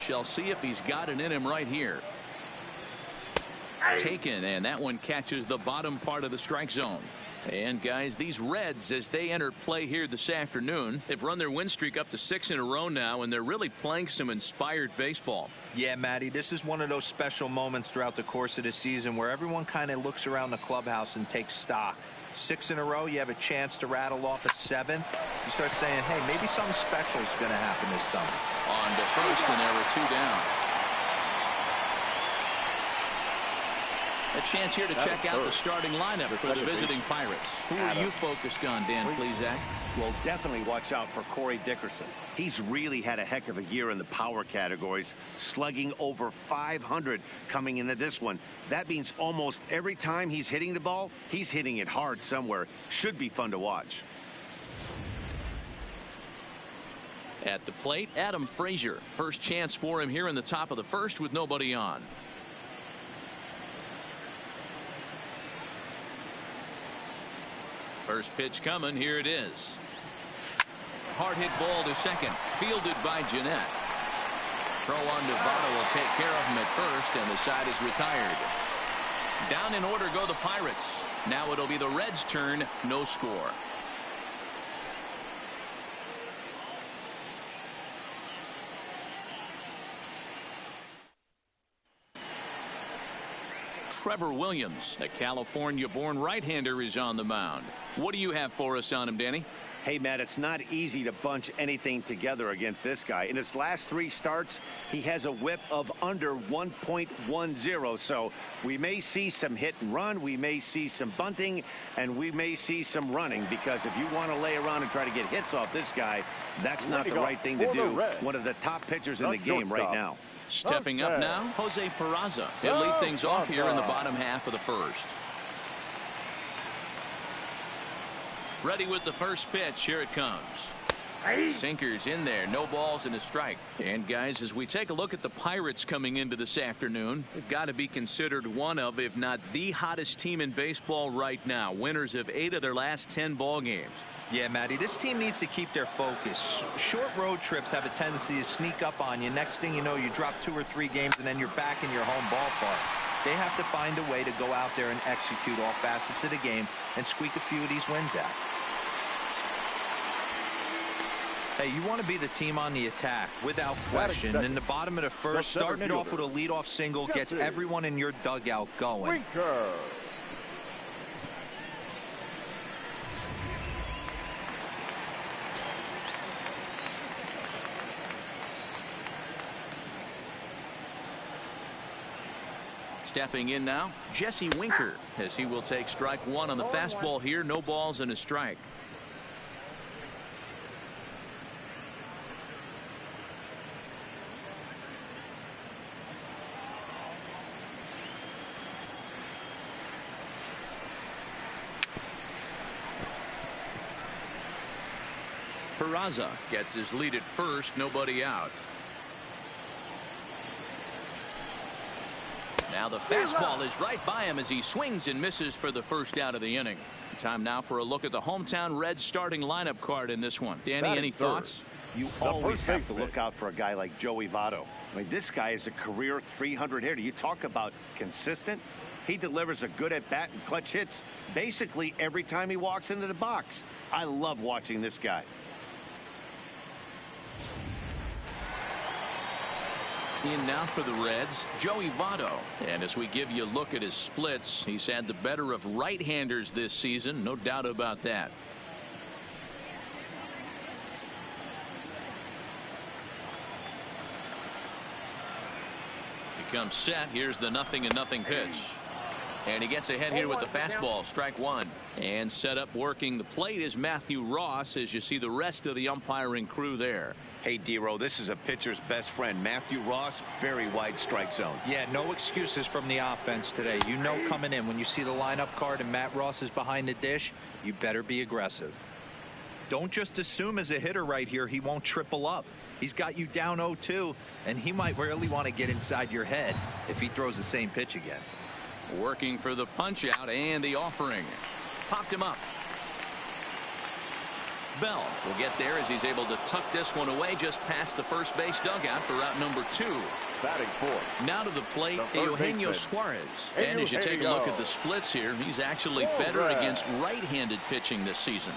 Shall see if he's got it in him right here. Taken, and that one catches the bottom part of the strike zone. And guys, these Reds, as they enter play here this afternoon, they've run their win streak up to 6 in a row now, and they're really playing some inspired baseball. Yeah, Matty, this is one of those special moments throughout the course of the season where everyone kind of looks around the clubhouse and takes stock. 6 in a row, you have a chance to rattle off a 7th. You start saying, hey, maybe something special is going to happen this summer. On to first, and there were 2 down. A chance here to check out the starting lineup for the visiting Pirates. Who are you focused on, Dan Plesac? Well, definitely watch out for Corey Dickerson. He's really had a heck of a year in the power categories, slugging over 500 coming into this one. That means almost every time he's hitting the ball, he's hitting it hard somewhere. Should be fun to watch. At the plate, Adam Frazier. First chance for him here in the top of the first with nobody on. First pitch coming. Here it is. Hard hit ball to second. Fielded by Jeanette. Throw on to Votto will take care of him at first, and the side is retired. Down in order go the Pirates. Now it'll be the Reds' turn. No score. Trevor Williams, a California-born right-hander, is on the mound. What do you have for us on him, Danny? Hey, Matt, it's not easy to bunch anything together against this guy. In his last 3 starts, he has a whip of under 1.10. So we may see some hit and run, we may see some bunting, and we may see some running, because if you want to lay around and try to get hits off this guy, that's not the right thing to do. One of the top pitchers in the game right now. Stepping up now, Jose Peraza. He'll lead things off here in the bottom half of the first. Ready with the first pitch. Here it comes. Sinkers in there. No balls and a strike. And guys, as we take a look at the Pirates coming into this afternoon, they've got to be considered one of, if not the hottest team in baseball right now. Winners of 8 of their last 10 ball games. Yeah, Matty, this team needs to keep their focus. Short road trips have a tendency to sneak up on you. Next thing you know, you drop 2 or 3 games, and then you're back in your home ballpark. They have to find a way to go out there and execute all facets of the game and squeak a few of these wins out. Hey, you want to be the team on the attack, without question. In the bottom of the first, starting it off with a leadoff single gets everyone in your dugout going. Stepping in now, Jesse Winker, as he will take strike 1 on the fastball here. No balls and a strike. Peraza gets his lead at first. Nobody out. Now the fastball is right by him as he swings and misses for the first out of the inning. Time now for a look at the hometown Reds starting lineup card in this one. Danny, any thoughts? You always have to look out for a guy like Joey Votto. I mean, this guy is a career 300 hitter. You talk about consistent. He delivers a good at bat and clutch hits basically every time he walks into the box. I love watching this guy. In now for the Reds, Joey Votto. And as we give you a look at his splits, he's had the better of right-handers this season. No doubt about that. He comes set. Here's the 0-0 pitch. And he gets ahead here with the fastball. Strike 1. And set up working the plate is Matthew Ross, as you see the rest of the umpiring crew there. Hey, D-Row, this is a pitcher's best friend. Matthew Ross, very wide strike zone. Yeah, no excuses from the offense today. You know coming in, when you see the lineup card and Matt Ross is behind the dish, you better be aggressive. Don't just assume as a hitter right here he won't triple up. He's got you down 0-2, and he might really want to get inside your head if he throws the same pitch again. Working for the punch out and the offering. Popped him up. Bell will get there as he's able to tuck this one away just past the first base dugout for out number 2. Batting fourth. Now to the plate, Eugenio Suarez. And as you take a look at the splits here, he's actually better against right-handed pitching this season.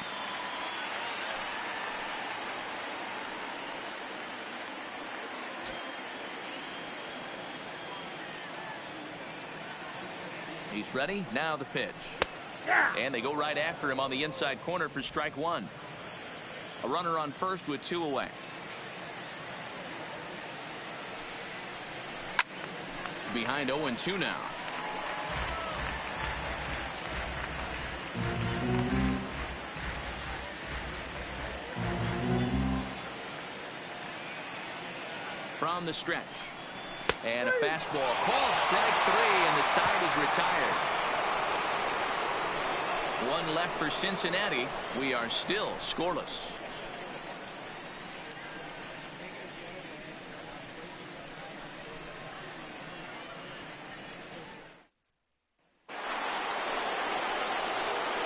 He's ready. Now the pitch. And they go right after him on the inside corner for strike 1. A runner on first with 2 away. Behind 0-2 now. From the stretch. And a fastball called strike 3, and the side is retired. 1 left for Cincinnati. We are still scoreless.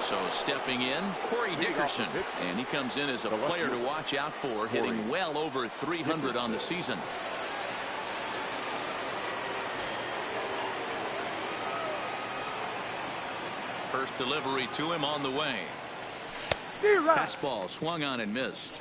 So stepping in, Corey Dickerson, and he comes in as a player to watch out for, hitting well over 300 on the season. First delivery to him on the way. Fastball swung on and missed.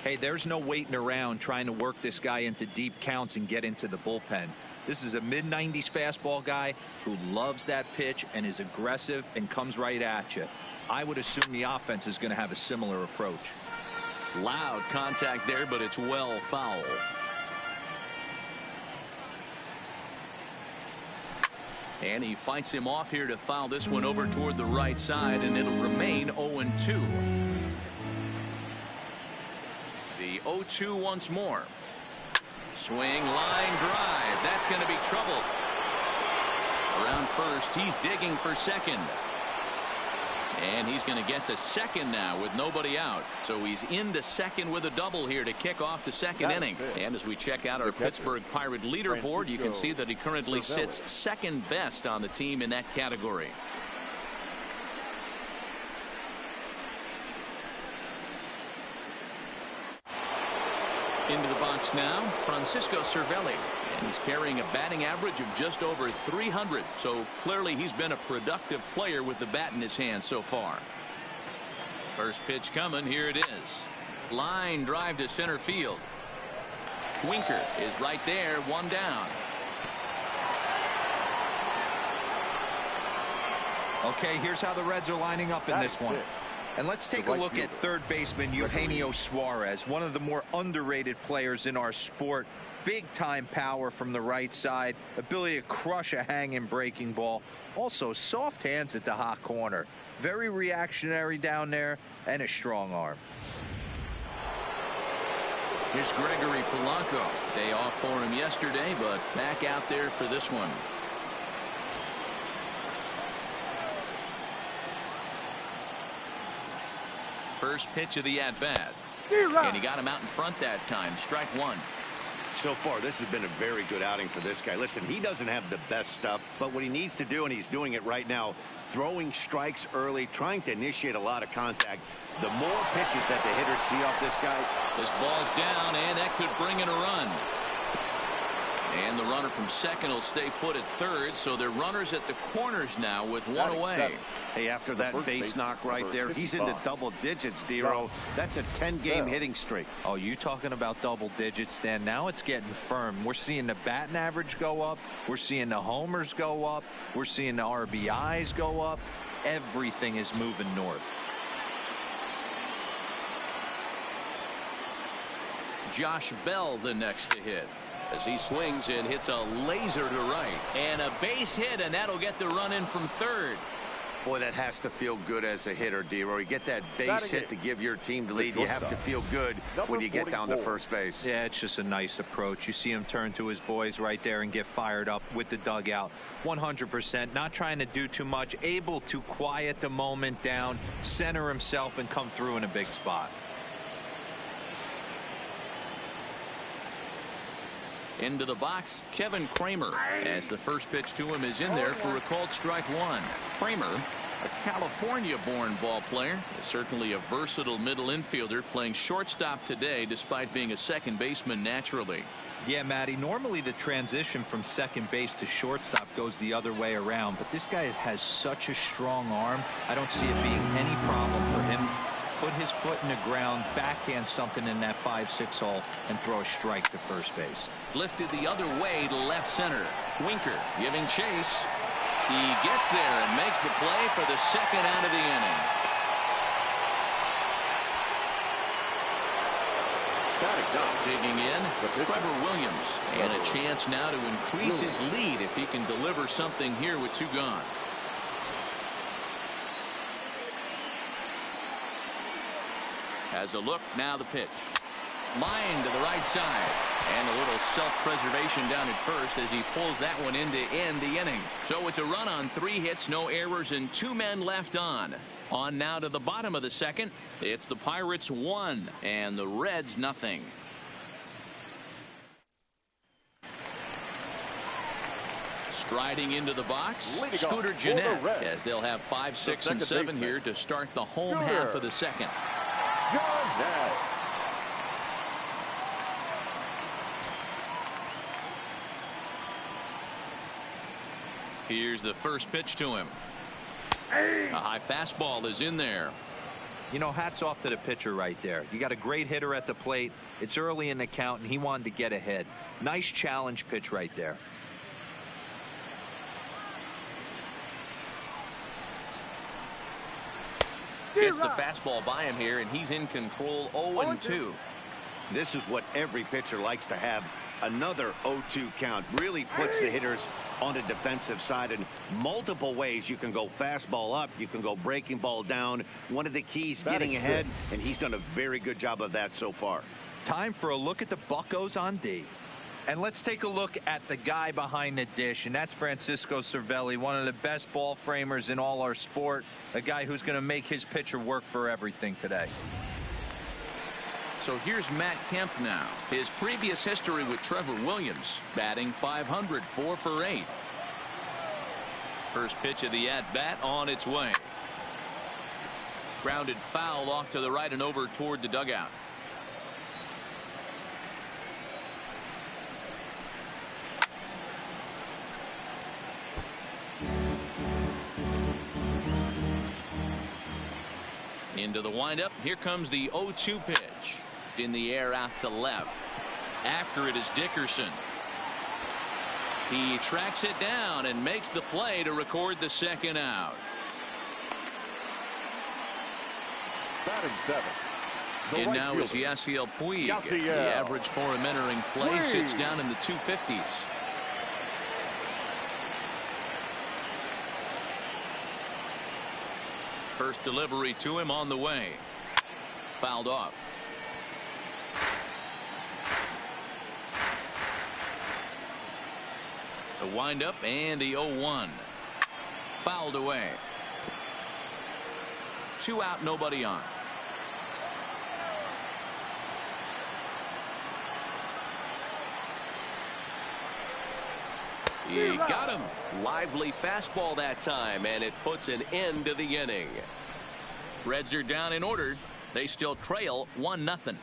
Hey, there's no waiting around trying to work this guy into deep counts and get into the bullpen. This is a mid-90s fastball guy who loves that pitch and is aggressive and comes right at you. I would assume the offense is going to have a similar approach. Loud contact there, but it's well foul. And he fights him off here to foul this one over toward the right side, and it'll remain 0-2. The 0-2 once more. Swing, line drive. That's going to be trouble. Around first, he's digging for second. And he's going to get to second now with nobody out. So he's into second with a double here to kick off the second inning. And as we check out our Pittsburgh Pirate leaderboard, you can see that he currently sits second best on the team in that category. Into the box now, Francisco Cervelli. And he's carrying a batting average of just over 300. So clearly he's been a productive player with the bat in his hand so far. First pitch coming. Here it is. Line drive to center field. Winker is right there. 1 down. Okay, here's how the Reds are lining up in this one. And let's take a look at third baseman Eugenio Suarez, one of the more underrated players in our sport. Big time power from the right side, ability to crush a hanging breaking ball, also soft hands at the hot corner. Very reactionary down there and a strong arm. Here's Gregory Polanco. Day off for him yesterday, but back out there for this one. First pitch of the at-bat. And he got him out in front that time. Strike 1. So far, this has been a very good outing for this guy. Listen, he doesn't have the best stuff, but what he needs to do, and he's doing it right now, throwing strikes early, trying to initiate a lot of contact. The more pitches that the hitters see off this guy. This ball's down, and that could bring in a run. And the runner from second will stay put at third, so they're runners at the corners now with 1 away. Hey, after that base knock right there, he's into double digits, Dero. That's a 10-game hitting streak. Oh, you talking about double digits, Dan? Now it's getting firm. We're seeing the batting average go up. We're seeing the homers go up. We're seeing the RBIs go up. Everything is moving north. Josh Bell the next to hit, as he swings and hits a laser to right, and a base hit, and that'll get the run in from third. Boy, that has to feel good as a hitter, D-Roy. You get that base hit to give your team the lead. You have to feel good when you get down to first base. Yeah, it's just a nice approach. You see him turn to his boys right there and get fired up with the dugout. 100%, not trying to do too much, able to quiet the moment down, center himself, and come through in a big spot. Into the box, Kevin Kramer, as the first pitch to him is in there for a called strike 1. Kramer A California-born ball player, certainly a versatile middle infielder, playing shortstop today despite being a second baseman naturally. Yeah, Matty, normally the transition from second base to shortstop goes the other way around, but this guy has such a strong arm. I don't see it being any problem for him to put his foot in the ground, backhand something in that 5-6 hole, and throw a strike to first base. Lifted the other way to left center. Winker giving chase. He gets there and makes the play for the second out of the inning. Digging in, Trevor Williams, and a chance now to increase his lead if he can deliver something here with 2 gone. Has a look, now the pitch. Line to the right side, and a little self-preservation down at first as he pulls that one in to end the inning. So it's a run on 3 hits, no errors, and 2 men left on. On now to the bottom of the second. It's the Pirates 1 and the Reds nothing. Striding into the box, Scooter Gennett, as they'll have 5, 6, and 7 here to start the home half of the second. Here's the first pitch to him. A high fastball is in there. You know, hats off to the pitcher right there. You got a great hitter at the plate. It's early in the count, and he wanted to get ahead. Nice challenge pitch right there. Gets the fastball by him here, and he's in control. 0-2. This is what every pitcher likes to have. Another 0-2 count really puts the hitters on the defensive side in multiple ways. You can go fastball up, you can go breaking ball down. One of the keys, getting ahead, and he's done a very good job of that so far. Time for a look at the Buccos on D. And let's take a look at the guy behind the dish, and that's Francisco Cervelli, one of the best ball framers in all our sport, a guy who's going to make his pitcher work for everything today. So here's Matt Kemp now. His previous history with Trevor Williams, batting .500, 4 for 8. First pitch of the at-bat on its way. Grounded foul off to the right and over toward the dugout. Into the windup. Here comes the 0-2 pitch. In the air out to left. After it is Dickerson. He tracks it down and makes the play to record the second out. Batting 7. And now is Yasiel Puig. The average for him entering play sits down in the 250s. First delivery to him on the way. Fouled off. The windup and the 0-1. Fouled away. 2 out, nobody on. He got him. Lively fastball that time, and it puts an end to the inning. Reds are down in order. They still trail 1-0.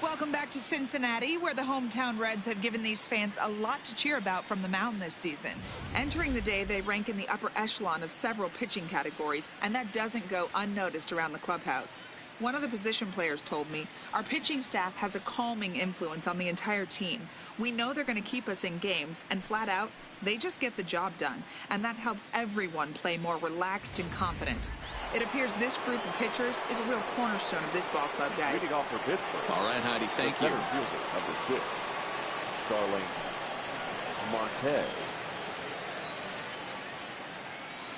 Welcome back to Cincinnati, where the hometown Reds have given these fans a lot to cheer about from the mound this season. Entering the day, they rank in the upper echelon of several pitching categories, and that doesn't go unnoticed around the clubhouse. One of the position players told me, our pitching staff has a calming influence on the entire team. We know they're going to keep us in games, and flat out, they just get the job done, and that helps everyone play more relaxed and confident. It appears this group of pitchers is a real cornerstone of this ball club, guys. Leading off for Pittsburgh. All right, Heidi, thank you. Number 6, Starling Marte.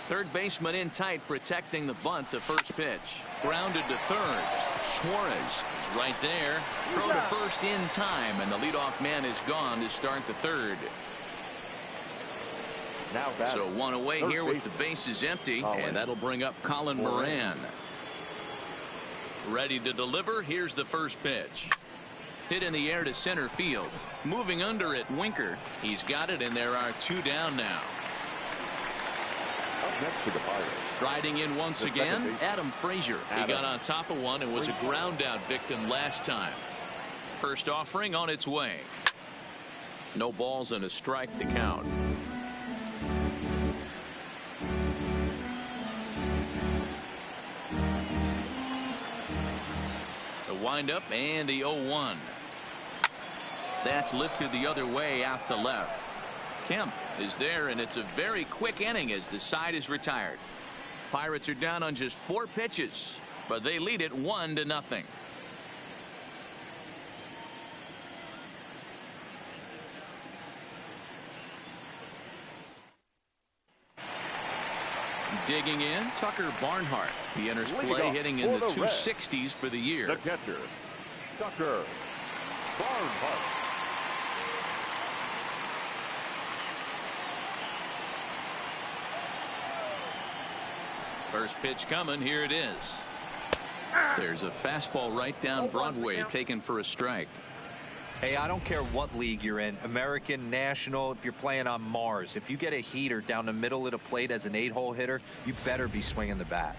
Third baseman in tight, protecting the bunt. The first pitch. Grounded to third. Suarez is right there. Throw to first in time, and the leadoff man is gone to start the third. Now so one away here with the bases empty, and that'll bring up Colin Moran. Ready to deliver. Here's the first pitch. Hit in the air to center field. Moving under it, Winker. He's got it, and there are 2 down now. Up next to the Pirates. Striding in once again, Adam Frazier. He got on top of one and was a ground out victim last time. First offering on its way. No balls and a strike to count. The windup and the 0-1. That's lifted the other way out to left. Kemp is there, and it's a very quick inning as the side is retired. Pirates are down on just 4 pitches, but they lead it 1-0. Digging in, Tucker Barnhart. He enters play hitting in the 260s for the year. The catcher, Tucker Barnhart. First pitch coming. Here it is. There's a fastball right down Broadway taken for a strike. Hey, I don't care what league you're in, American, National, if you're playing on Mars. If you get a heater down the middle of the plate as an 8-hole hitter, you better be swinging the bat.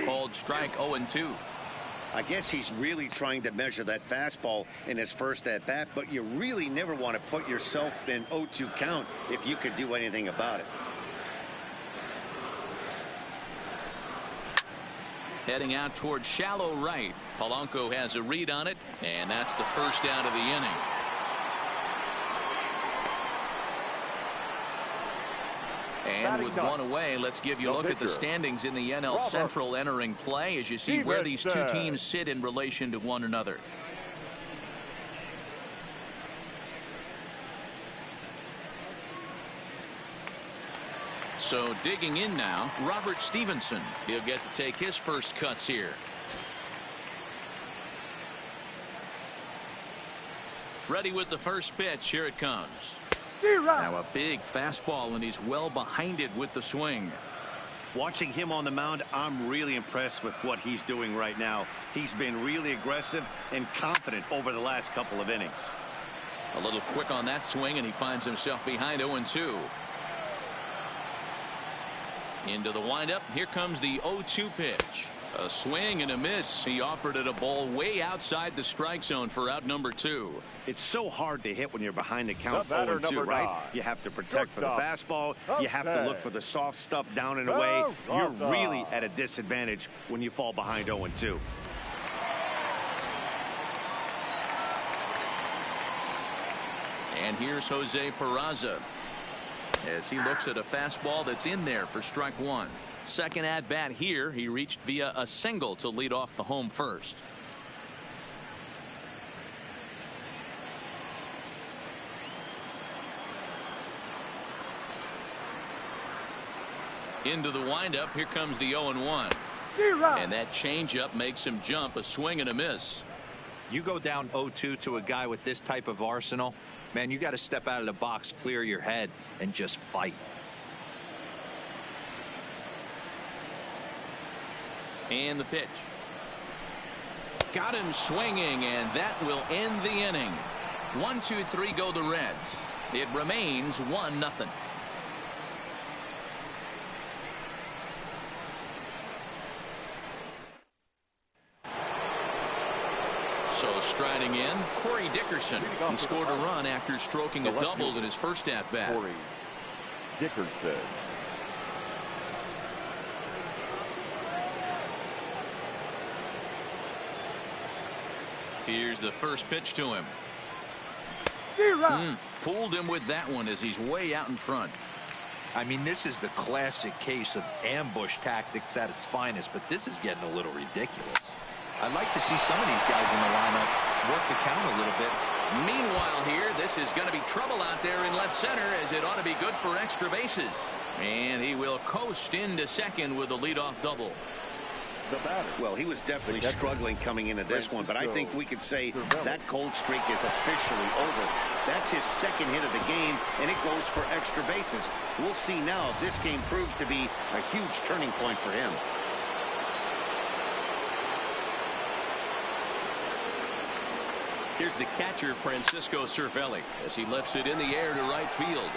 Called strike 0-2. I guess he's really trying to measure that fastball in his first at bat, but you really never want to put yourself in 0-2 count if you could do anything about it. Heading out towards shallow right. Polanco has a read on it, and that's the first out of the inning. And with 1 away, let's give you a look at the standings in the NL Central entering play as you see where these 2 teams sit in relation to one another. So digging in now, Robert Stevenson. He'll get to take his first cuts here. Ready with the first pitch. Here it comes. Now a big fastball, and he's well behind it with the swing. Watching him on the mound, I'm really impressed with what he's doing right now. He's been really aggressive and confident over the last couple of innings. A little quick on that swing, and he finds himself behind 0-2. Into the windup. Here comes the 0-2 pitch. A swing and a miss. He offered it a ball way outside the strike zone for out number 2. It's so hard to hit when you're behind the count 0-2, right? You have to protect for the fastball. You have to look for the soft stuff down and away. You're really at a disadvantage when you fall behind 0-2. And here's Jose Peraza as he looks at a fastball that's in there for strike 1. Second at bat here. He reached via a single to lead off the home first. Into the windup. Here comes the 0-1. And that changeup makes him jump. A swing and a miss. You go down 0-2 to a guy with this type of arsenal, man, you got to step out of the box, clear your head, and just fight. And the pitch. Got him swinging, and that will end the inning. 1-2-3 go the Reds. It remains 1-0. So striding in, Corey Dickerson. He scored a run after stroking a double in his first at bat. Corey Dickerson. Here's the first pitch to him. Fooled him with that one as he's way out in front. I mean, this is the classic case of ambush tactics at its finest, but this is getting a little ridiculous. I'd like to see some of these guys in the lineup work the count a little bit. Meanwhile here, this is going to be trouble out there in left center as it ought to be good for extra bases. And he will coast into second with a leadoff double. The batter. Well, he was definitely struggling coming into this one, but I think we could say that cold streak is officially over. That's his second hit of the game, and it goes for extra bases. We'll see now if this game proves to be a huge turning point for him. Here's the catcher, Francisco Cervelli, as he lifts it in the air to right field.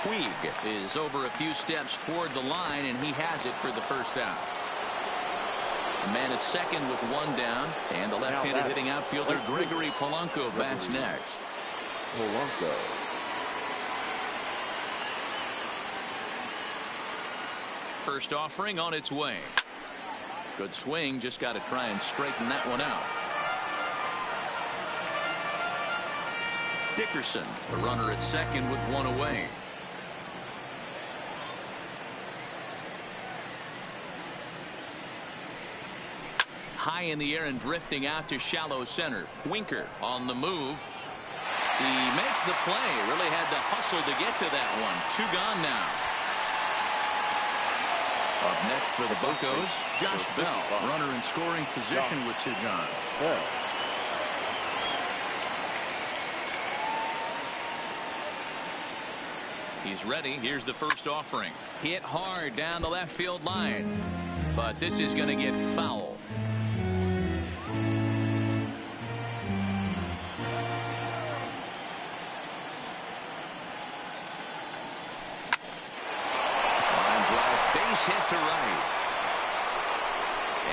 Puig is over a few steps toward the line, and he has it for the first out. The man at second with one down, and the left-handed hitting outfielder Gregory Polanco bats next. Polanco. First offering on its way. Good swing, just got to try and straighten that one out. Dickerson, the runner at second with one away. High in the air and drifting out to shallow center. Winker on the move. He makes the play. Really had to hustle to get to that one. Two gone now. Up next for the Buccos, Josh Bell, runner in scoring position with two gone. He's ready. Here's the first offering. Hit hard down the left field line. But this is going to get foul. Hit to right.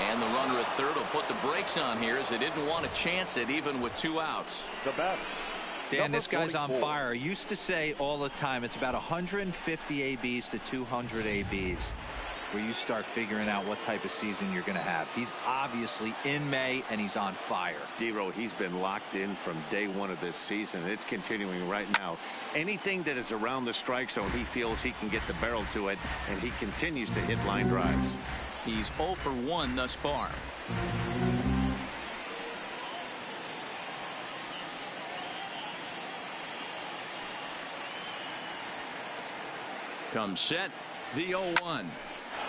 And the runner at third will put the brakes on here as they didn't want to chance it even with two outs. The batter. Dan, this guy's on fire. I used to say all the time it's about 150 ABs to 200 ABs where you start figuring out what type of season you're going to have. He's obviously in May and he's on fire. D-Row, he's been locked in from day one of this season. It's continuing right now. Anything that is around the strike zone, he feels he can get the barrel to it, and he continues to hit line drives. He's 0 for 1 thus far. Comes set, the 0-1.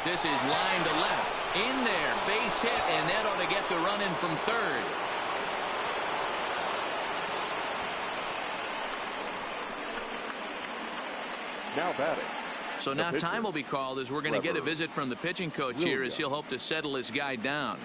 This is line to left. In there, base hit, and that ought to get the run in from third. Now batting. So now time will be called as we're going to get a visit from the pitching coach here as he'll hope to settle his guy down.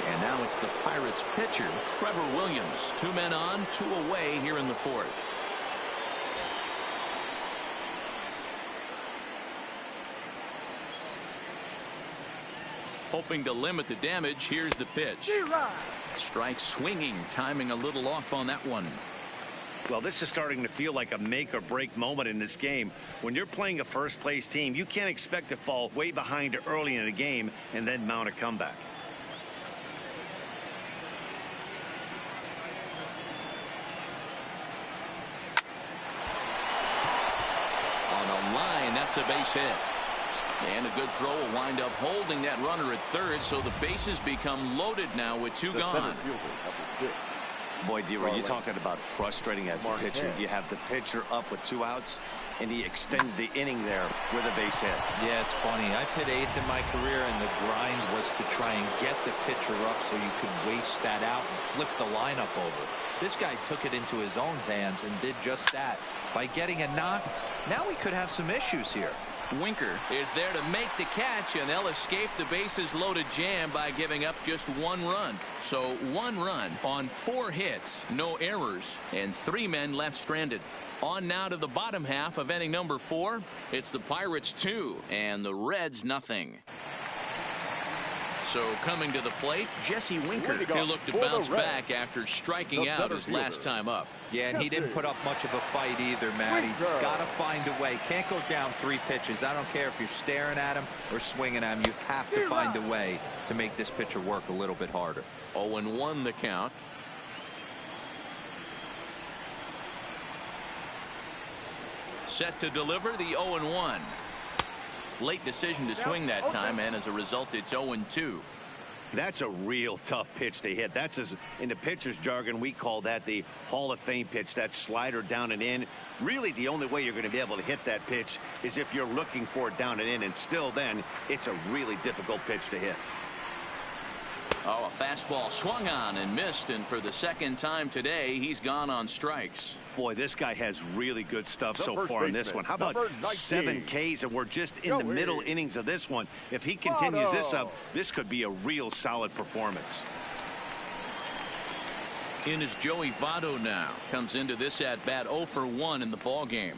And now it's the Pirates pitcher, Trevor Williams. 2 men on, 2 away here in the fourth. Hoping to limit the damage, here's the pitch. Strike swinging, timing a little off on that one. Well, this is starting to feel like a make or break moment in this game. When you're playing a first place team, you can't expect to fall way behind early in the game and then mount a comeback. line. That's a base hit. And a good throw will wind up holding that runner at third, so the bases become loaded now with two gone. Boy, D-Roy, you're talking about frustrating as a pitcher. You have the pitcher up with 2 outs, and he extends the inning there with a base hit. Yeah, it's funny. I've hit 8th in my career, and the grind was to try and get the pitcher up so you could waste that out and flip the lineup over. This guy took it into his own hands and did just that. By getting a knock, now we could have some issues here. Winker is there to make the catch, and they'll escape the bases loaded jam by giving up just 1 run. So 1 run on 4 hits, no errors, and 3 men left stranded. On now to the bottom half of inning number 4. It's the Pirates 2 and the Reds nothing. So coming to the plate, Jesse Winker. He'll look to bounce back after striking out his last time up. Yeah, and he didn't put up much of a fight either, Matty. Got to find a way. Can't go down 3 pitches. I don't care if you're staring at him or swinging at him. You have to find a way to make this pitcher work a little bit harder. 0-1 the count. Set to deliver the 0-1. Late decision to swing that time, and as a result, it's 0-2. That's a real tough pitch to hit. That's, as in the pitcher's jargon, we call that the Hall of Fame pitch. That slider down and in. Really, the only way you're going to be able to hit that pitch is if you're looking for it down and in, and still then, it's a really difficult pitch to hit. Oh, a fastball swung on and missed, and for the second time today, he's gone on strikes. Boy, this guy has really good stuff so far in this one. How about 7 Ks, and we're just in the middle innings of this one. If he continues this up, this could be a real solid performance. In is Joey Votto now. Comes into this at bat 0 for 1 in the ball game.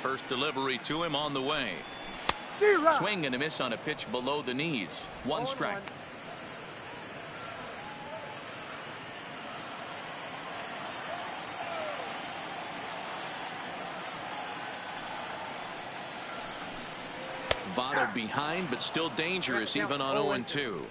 First delivery to him on the way. Swing and a miss on a pitch below the knees. 1 strike. Votto behind, but still dangerous even on 0-2.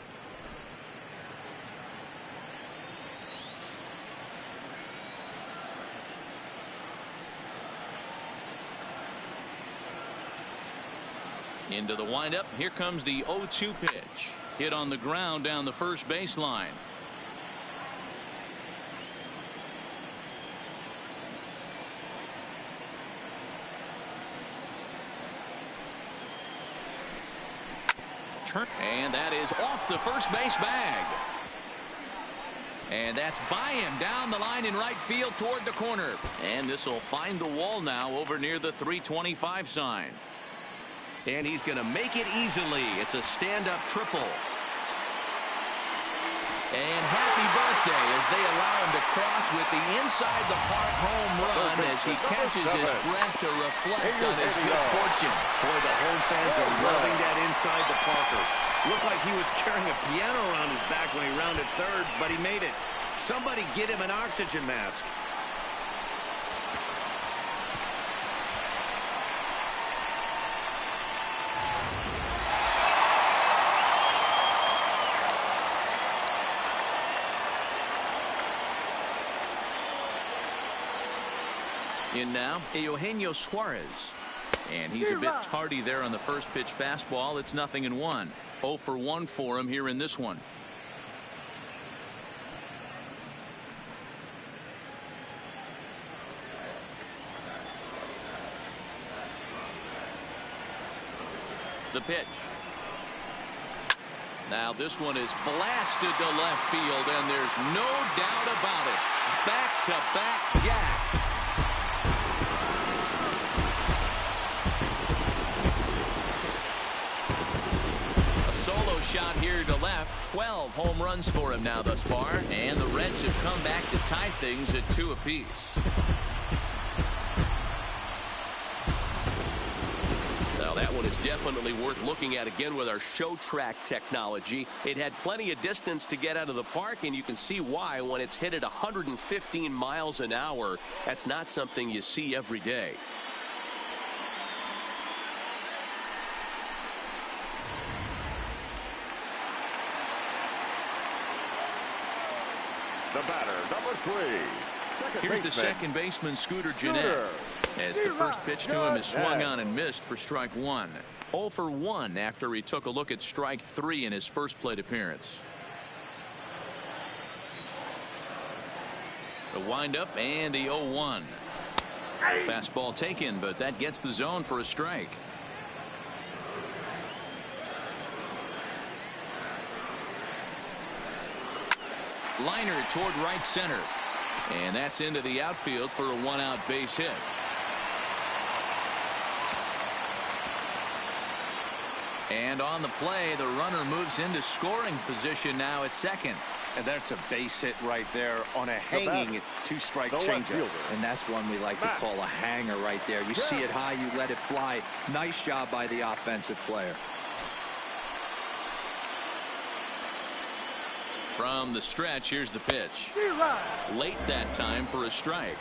Into the windup. Here comes the 0-2 pitch. Hit on the ground down the first baseline. And that is off the first base bag. And that's by him down the line in right field toward the corner. And this will find the wall now over near the 325 sign. And he's going to make it easily. It's a stand-up triple. And happy birthday as they allow him to cross with the inside the park home run as he catches his breath to reflect on his good fortune. Boy, the home fans are loving that inside the Parker. Looked like he was carrying a piano around his back when he rounded third, but he made it. Somebody get him an oxygen mask. In now, Eugenio Suarez. And he's a bit tardy there on the first pitch fastball. It's 0-1. 0 for 1 for him here in this one. The pitch. Now this one is blasted to left field, and there's no doubt about it. Back-to-back jacks. Shot here to left. 12 home runs for him now thus far, and the Reds have come back to tie things at 2 apiece. Now that one is definitely worth looking at again with our show track technology. It had plenty of distance to get out of the park, and you can see why when it's hit at 115 miles an hour. That's not something you see every day. The batter, number 3. Here's the second baseman, Scooter Gennett, as the first pitch to him is swung on and missed for strike 1. 0 for 1 after he took a look at strike 3 in his first plate appearance. The windup and the 0-1. Fastball taken, but that gets the zone for a strike. Liner toward right center. And that's into the outfield for a 1-out base hit. And on the play, the runner moves into scoring position now at second. And that's a base hit right there on a hanging 2-strike changeup. And that's one we like to call a hanger right there. You see it high, you let it fly. Nice job by the offensive player. From the stretch, here's the pitch. Late that time for a strike.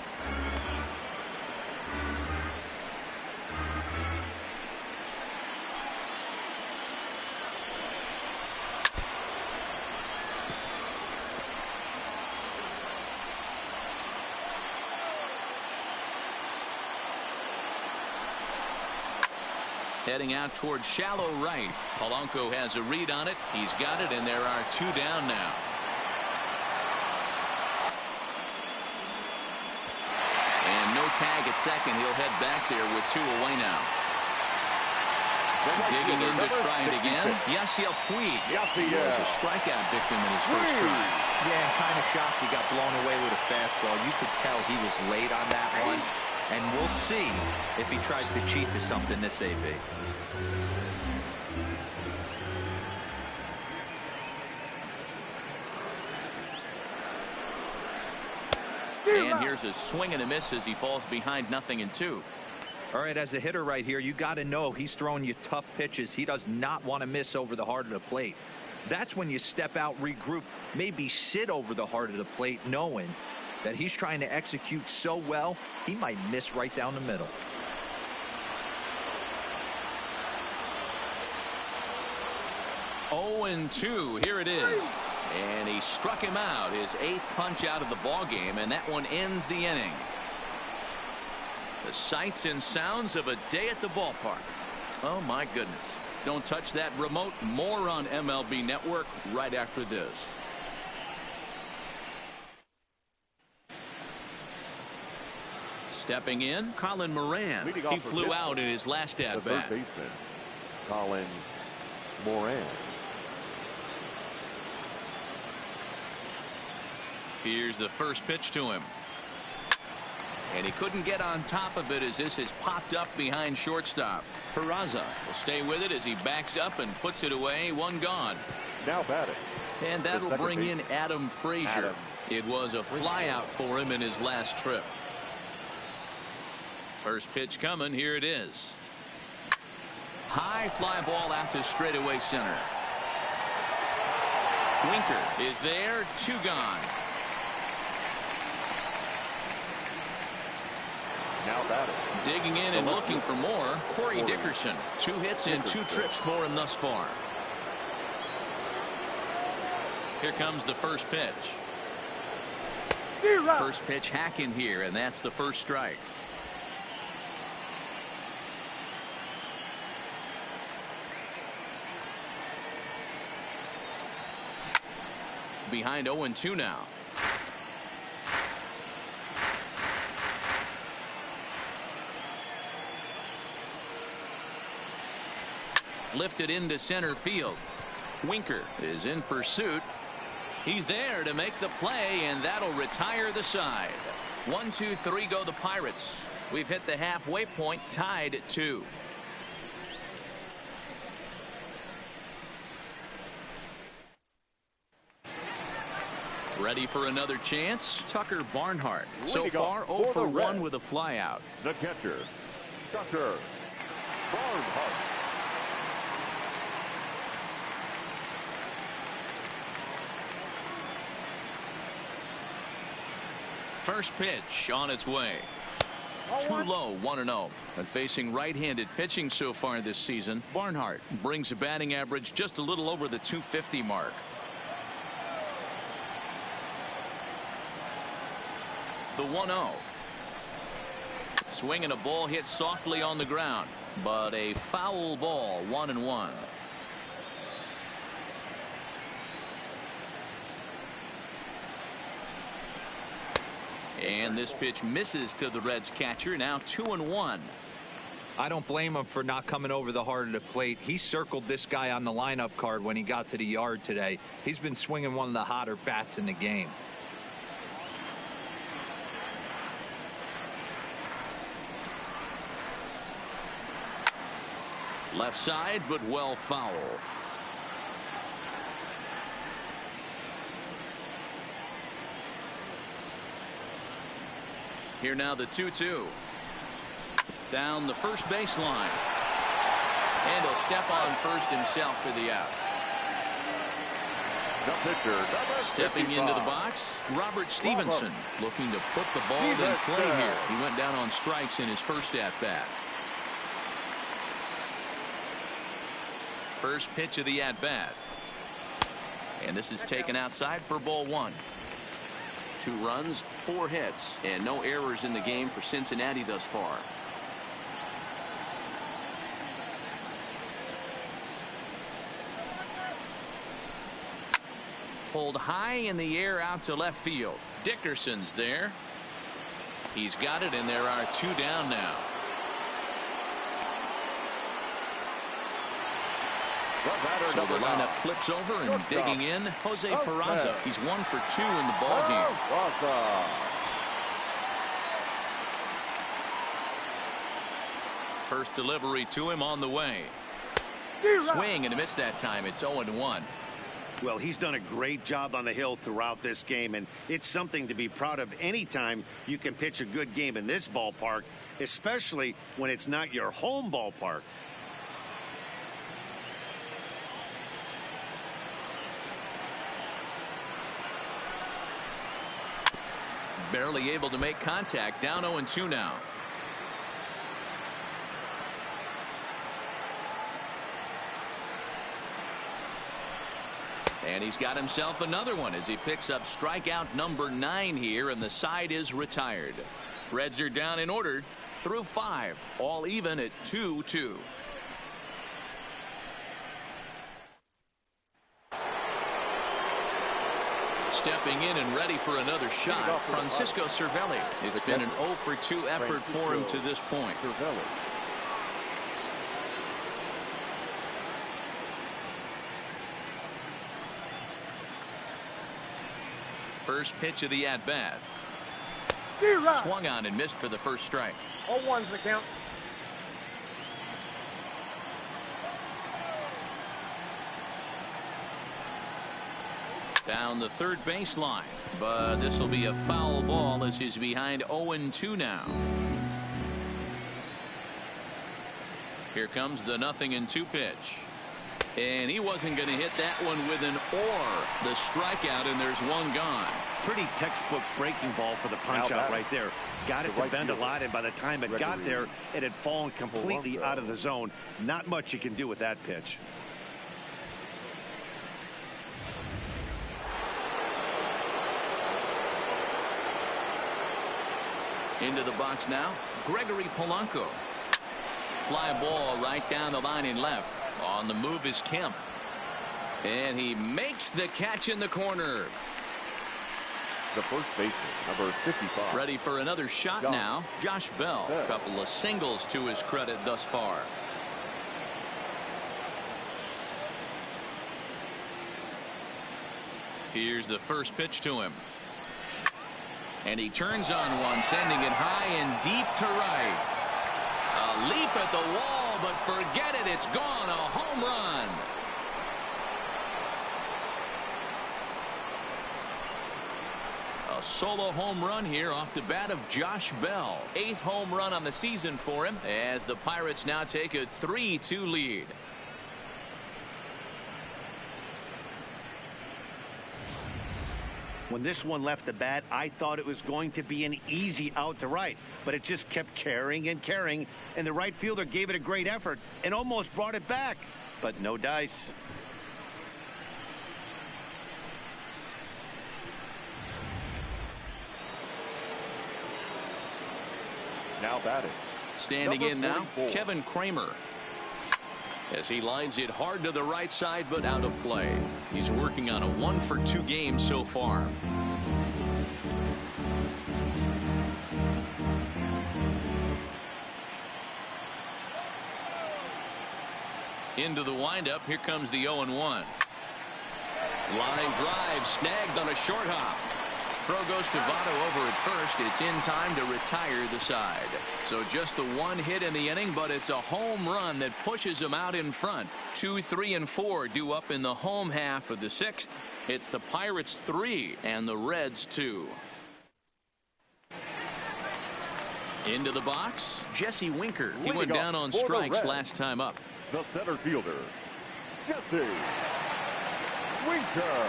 Heading out towards shallow right. Polanco has a read on it. He's got it, and there are 2 down now. And no tag at second. He'll head back there with 2 away now. Digging in to try it again. Yasiel Puig was a strikeout victim in his first try. Yeah, kind of shocked he got blown away with a fastball. You could tell he was late on that one. And we'll see if he tries to cheat to something this AB. And here's a swing and a miss as he falls behind 0-2. All right, as a hitter right here, you got to know he's throwing you tough pitches. He does not want to miss over the heart of the plate. That's when you step out, regroup, maybe sit over the heart of the plate, knowing that he's trying to execute so well, he might miss right down the middle. Oh, 0-2. Here it is. And he struck him out, his 8th punch out of the ball game, and that one ends the inning. The sights and sounds of a day at the ballpark. Oh, my goodness. Don't touch that remote. More on MLB Network right after this. Stepping in, Colin Moran. He flew out in his last at-bat. The third baseman, Colin Moran. Here's the first pitch to him. And he couldn't get on top of it as this has popped up behind shortstop. Peraza will stay with it as he backs up and puts it away. 1 gone. Now batting. And that'll bring in Adam Frazier. It was a flyout for him in his last trip. First pitch coming. Here it is. High fly ball out to straightaway center. Winker is there. 2 gone. Now batting. Digging in and looking for more. Corey Dickerson. 2 hits and 2 trips for him thus far. Here comes the first pitch. First pitch hacking here, and that's the first strike. Behind 0-2 now. Lifted into center field. Winker is in pursuit. He's there to make the play, and that'll retire the side. 1, 2, 3 go the Pirates. We've hit the halfway point, tied at 2. Ready for another chance? Tucker Barnhart. So far 0 for 1 with a flyout. The catcher, Tucker Barnhart. First pitch on its way. Too low, 1-0. And facing right-handed pitching so far this season, Barnhart brings a batting average just a little over the 250 mark. The 1-0. Swinging a ball hit softly on the ground, but a foul ball, 1-1. And this pitch misses to the Reds catcher. Now 2-1. I don't blame him for not coming over the heart of the plate. He circled this guy on the lineup card when he got to the yard today. He's been swinging one of the hotter bats in the game. Left side, but well foul. Here now the 2-2. Down the first baseline. And he'll step on first himself for the out. The pitcher, Stepping into the box, Robert Stevenson, looking to put the ball in play here. He went down on strikes in his first at-bat. First pitch of the at-bat. And this is taken outside for ball one. 2 runs, 4 hits, and no errors in the game for Cincinnati thus far. Pulled high in the air out to left field. Dickerson's there. He's got it, and there are 2 down now. So the lineup flips over and digging in, Jose Peraza. He's 1 for 2 in the ball game. First delivery to him on the way. Swing and a miss that time. It's 0-1. Well, he's done a great job on the hill throughout this game, and it's something to be proud of anytime you can pitch a good game in this ballpark, especially when it's not your home ballpark. Barely able to make contact. Down 0-2 now. And he's got himself another one as he picks up strikeout number 9 here, and the side is retired. Reds are down in order through 5, all even at 2-2. Stepping in and ready for another shot, Francisco Cervelli. It's been an 0 for 2 effort for him to this point. First pitch of the at-bat. Swung on and missed for the first strike. 0-1's the count. Down the third baseline, but this will be a foul ball as he's behind 0-2 now. Here comes the 0-2 pitch. And he wasn't going to hit that one with an or. The strikeout, and there's one gone. Pretty textbook breaking ball for the punch out right there. Got it to bend a lot, and by the time it got there, it had fallen completely out of the zone. Not much you can do with that pitch. Into the box now, Gregory Polanco. Fly ball right down the line in left. On the move is Kemp. And he makes the catch in the corner. The first baseman, number 55. Ready for another shot now, Josh Bell. A couple of singles to his credit thus far. Here's the first pitch to him. And he turns on one, sending it high and deep to right. A leap at the wall, but forget it. It's gone. A home run. A solo home run here off the bat of Josh Bell. 8th home run on the season for him as the Pirates now take a 3-2 lead. When this one left the bat, I thought it was going to be an easy out to right, but it just kept carrying and carrying, and the right fielder gave it a great effort and almost brought it back, but no dice. Now batting. Standing in now, Kevin Kramer. As he lines it hard to the right side, but out of play. He's working on a 1-for-2 game so far. Into the windup. Here comes the 0-1. Line drive snagged on a short hop. Throw goes to Votto over at first. It's in time to retire the side. So just the one hit in the inning, but it's a home run that pushes him out in front. 2, 3, and 4 due up in the home half of the 6th. It's the Pirates 3 and the Reds 2. Into the box, Jesse Winker. He went down on strikes last time up. The center fielder, Jesse Winker.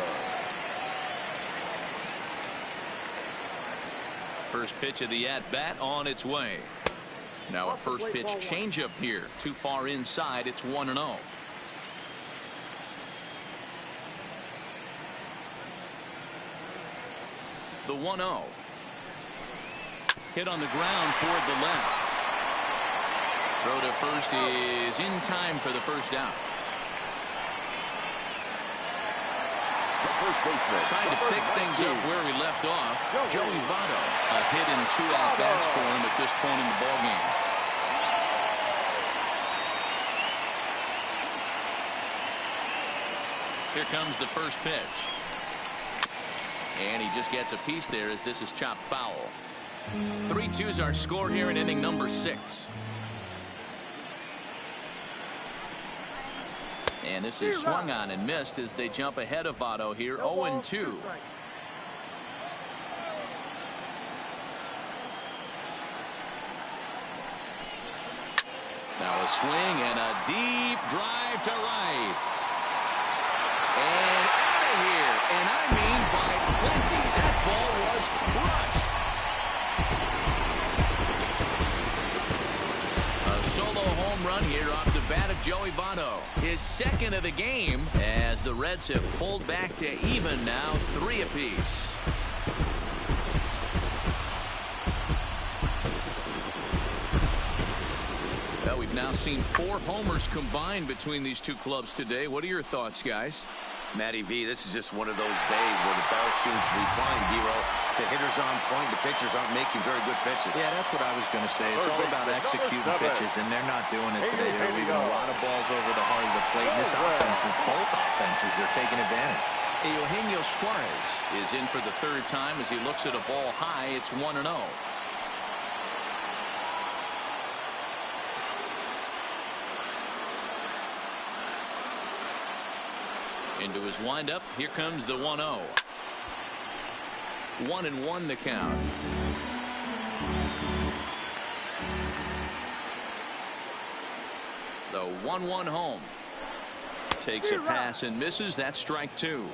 First pitch of the at-bat on its way. Now a first pitch changeup here. Too far inside. It's 1-0. The 1-0. Hit on the ground toward the left. Throw to first is in time for the first out. Trying to pick things up where we left off. Joey Votto. A hit in 2 at-bats for him at this point in the ballgame. Here comes the first pitch. And he just gets a piece there as this is chopped foul. 3-2's our score here in inning number 6. And this is swung on and missed as they jump ahead of Votto here. 0-2. Now a swing and a deep drive to right. And out of here. And I mean by plenty. That ball was crushed. A solo home run here off the bat of Joey Votto. His second of the game as the Reds have pulled back to even now, 3 apiece. Well, we've now seen 4 homers combined between these two clubs today. What are your thoughts, guys? Matty V, this is just one of those days where the ball seems to be flying, Hero. The hitter's on point, the pitchers aren't making very good pitches. Yeah, that's what I was going to say. It's all about executing pitches, and they're not doing it today. They're leaving a lot of balls over the heart of the plate. This offense, and both offenses, are taking advantage. Eugenio Suarez is in for the 3rd time as he looks at a ball high. It's 1-0. Into his windup. Here comes the 1-0. 1-1 the count. The 1-1 home. Takes a pass and misses. That's strike 2.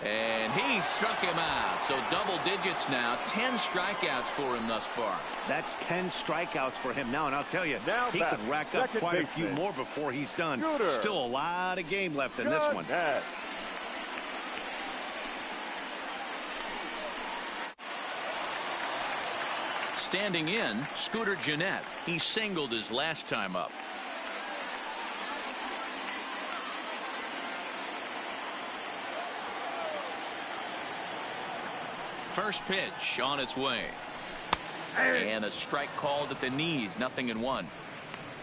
And he struck him out. So double digits now. 10 strikeouts for him thus far. That's 10 strikeouts for him now. And I'll tell you, he could rack up quite a few more before he's done. Still a lot of game left in this one. Standing in, Scooter Gennett. He singled his last time up. First pitch on its way. And a strike called at the knees. 0-1.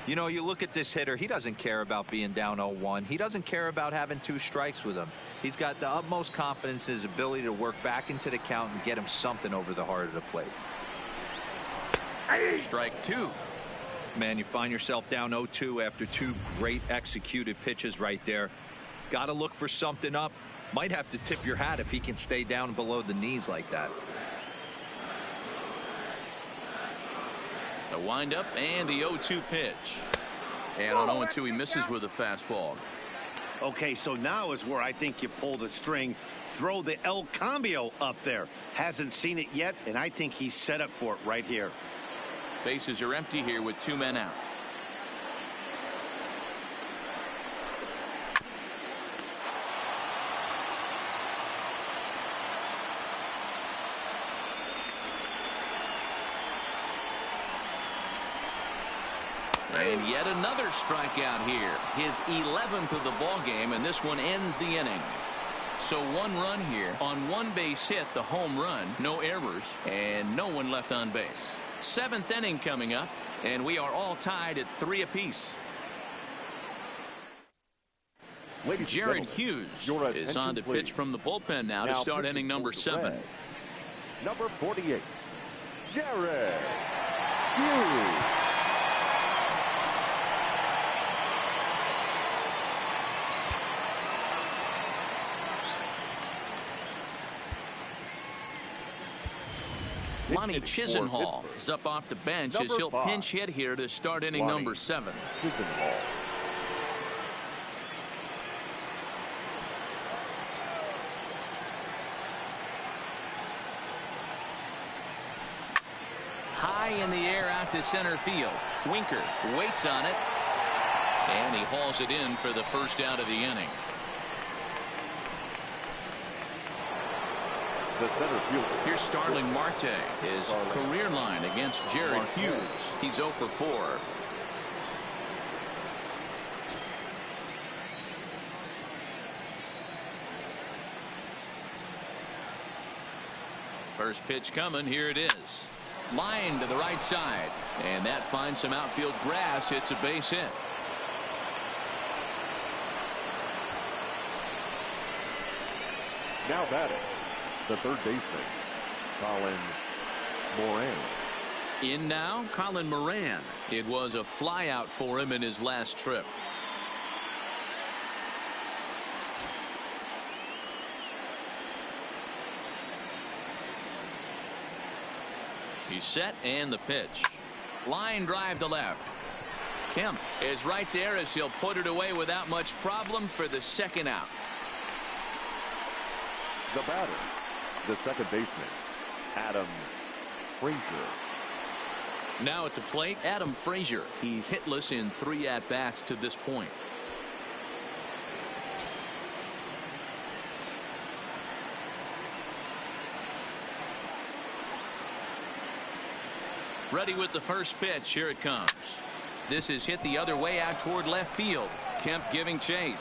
You know, you look at this hitter, he doesn't care about being down 0-1. He doesn't care about having 2 strikes with him. He's got the utmost confidence in his ability to work back into the count and get him something over the heart of the plate. Strike 2. Man, you find yourself down 0-2 after 2 great executed pitches right there. Got to look for something up. Might have to tip your hat if he can stay down below the knees like that. The windup and the 0-2 pitch. And on 0-2 he misses with a fastball. Okay, so now is where I think you pull the string, throw the El Cambio up there. Hasn't seen it yet, and I think he's set up for it right here. Bases are empty here with 2 men out. And yet another strikeout here. His 11th of the ball game, and this one ends the inning. So 1 run here on 1 base hit, the home run, no errors, and no one left on base. 7th inning coming up, and we are all tied at 3 apiece. Jared Hughes is on to pitch from the bullpen now to start inning number 7. Number 48, Jared Hughes. Lonnie Chisenhall is up off the bench as he'll pinch hit here to start inning number 7. Chisenhall. High in the air out to center field. Winker waits on it, and he hauls it in for the first out of the inning. The center fielder. Here's Starling Marte, his career line against Jared Hughes. He's 0 for 4. First pitch coming. Here it is. Line to the right side, and that finds some outfield grass. It's a base hit. Now batting, the third baseman, Colin Moran. In now, Colin Moran. It was a flyout for him in his last trip. He's set, and the pitch. Line drive to left. Kemp is right there as he'll put it away without much problem for the second out. The batter, the second baseman, Adam Frazier. Now at the plate, Adam Frazier. He's hitless in 3 at-bats to this point. Ready with the first pitch. Here it comes. This is hit the other way out toward left field. Kemp giving chase.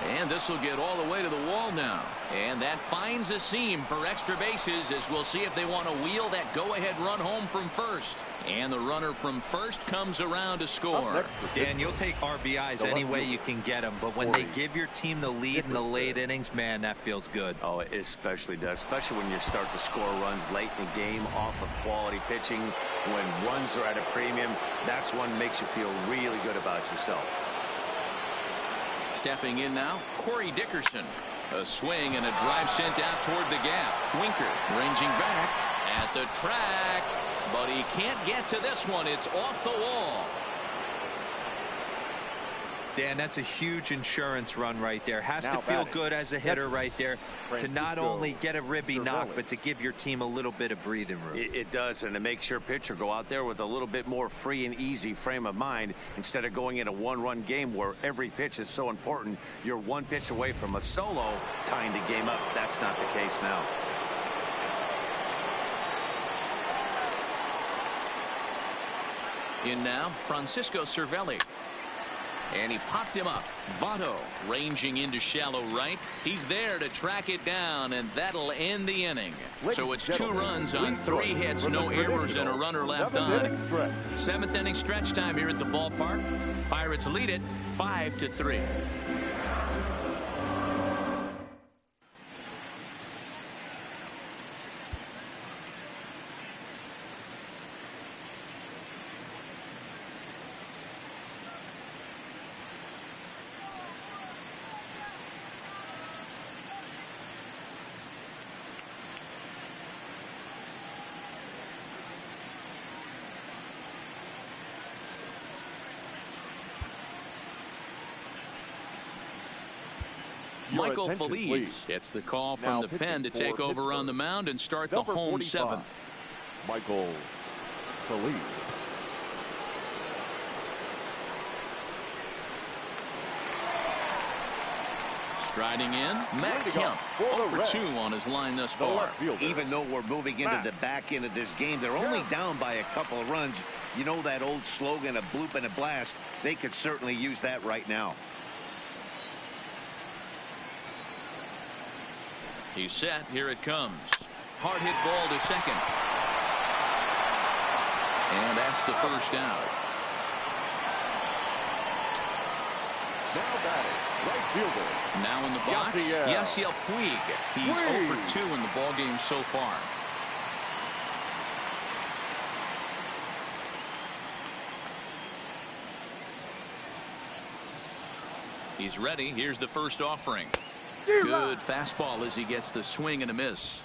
And this will get all the way to the wall now. And that finds a seam for extra bases as we'll see if they want to wheel that go-ahead run home from first. And the runner from first comes around to score. Dan, you'll take RBIs any way you can get them, but when they give your team the lead in the late innings, man, that feels good. Oh, it especially does, especially when you start to score runs late in the game off of quality pitching. When runs are at a premium, that's one makes you feel really good about yourself. Stepping in now, Corey Dickerson. A swing and a drive sent out toward the gap. Winker ranging back at the track, but he can't get to this one. It's off the wall. Dan, that's a huge insurance run right there. Has to feel good as a hitter right there to not only get a ribby knock, but to give your team a little bit of breathing room. It does, and it makes your pitcher go out there with a little bit more free and easy frame of mind instead of going in a one-run game where every pitch is so important. You're one pitch away from a solo tying the game up. That's not the case now. In now, Francisco Cervelli. And he popped him up. Votto ranging into shallow right. He's there to track it down, and that'll end the inning. So it's 2 runs on 3 hits, no errors, and a runner left on. 7th inning stretch time here at the ballpark. Pirates lead it 5-3. Your Michael attention, Feliz please. gets the call Now from the pen to pitching take for over on the Pittsburgh, mound and start the number home 45, seventh. Michael Feliz. Striding in, Matt Leading Kemp, off for the 0 for Reds, 2 on his line thus the far. left fielder, Even though we're moving into Matt the back end of this game, they're only down by a couple of runs. You know that old slogan, a bloop and a blast. They could certainly use that right now. He's set. Here it comes. Hard hit ball to second. And that's the first out. now batting, right fielder. Now in the box, Yasiel Puig. He's 0 for 2 in the ballgame so far. He's ready. Here's the first offering. Good fastball as he gets the swing and a miss.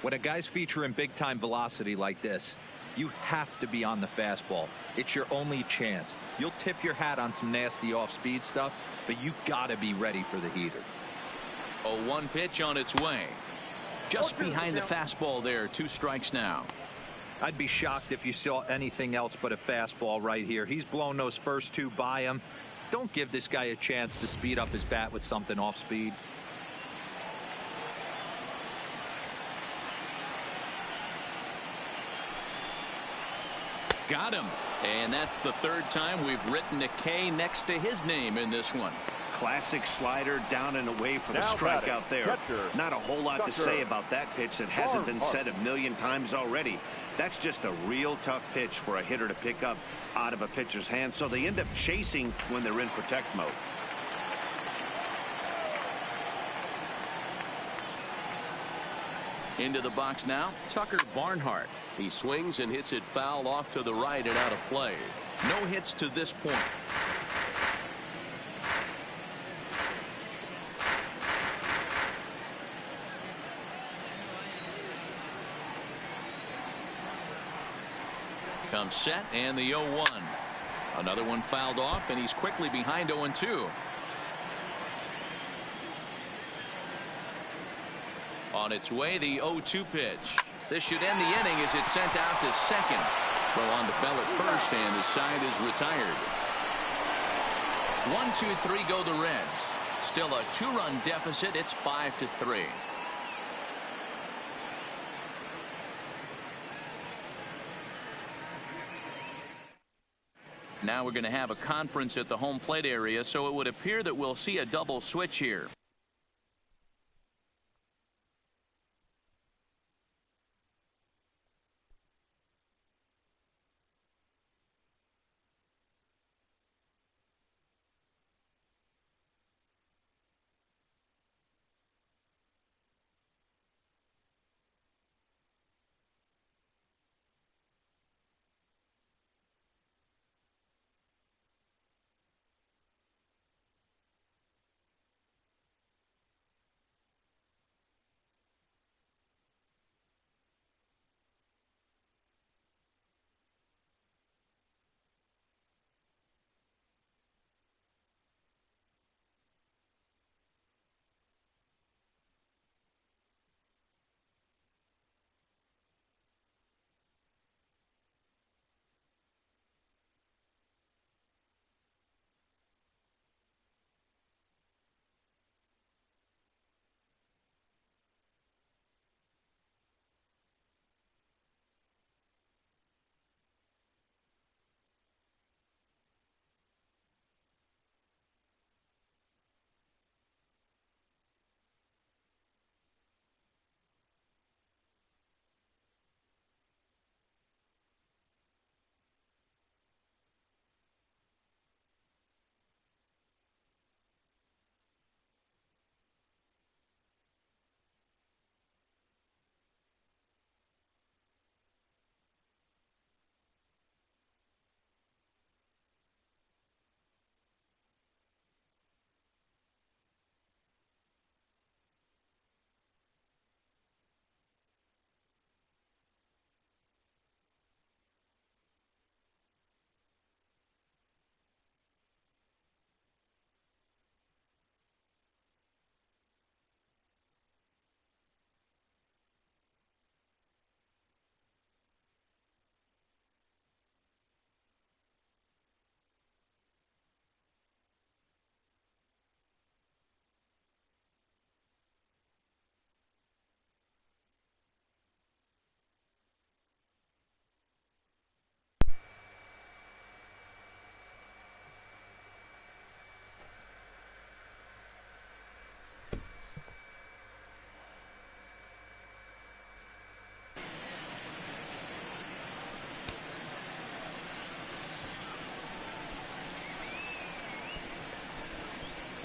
When a guy's featuring big-time velocity like this, you have to be on the fastball. It's your only chance. You'll tip your hat on some nasty off-speed stuff, but you gotta be ready for the heater. 0-1 pitch on its way. Just behind the fastball there. 2 strikes now. I'd be shocked if you saw anything else but a fastball right here. He's blown those first 2 by him. Don't give this guy a chance to speed up his bat with something off speed. Got him. And that's the 3rd time we've written a K next to his name in this one. Classic slider down and away for the Now strikeout batting, there. catcher, Not a whole lot to Tucker. say about that pitch that hasn't been said a million times already. That's just a real tough pitch for a hitter to pick up out of a pitcher's hand, so they end up chasing when they're in protect mode. Into the box now, Tucker Barnhart. He swings and hits it foul off to the right and out of play. No hits to this point. Comes set and the 0-1. Another one fouled off, and he's quickly behind 0-2. On its way, the 0-2 pitch. This should end the inning as it's sent out to second. Throw on to Bell at first, and the side is retired. 1-2-3 go the Reds. Still a 2-run deficit. It's 5-3. Now we're going to have a conference at the home plate area, so it would appear that we'll see a double switch here.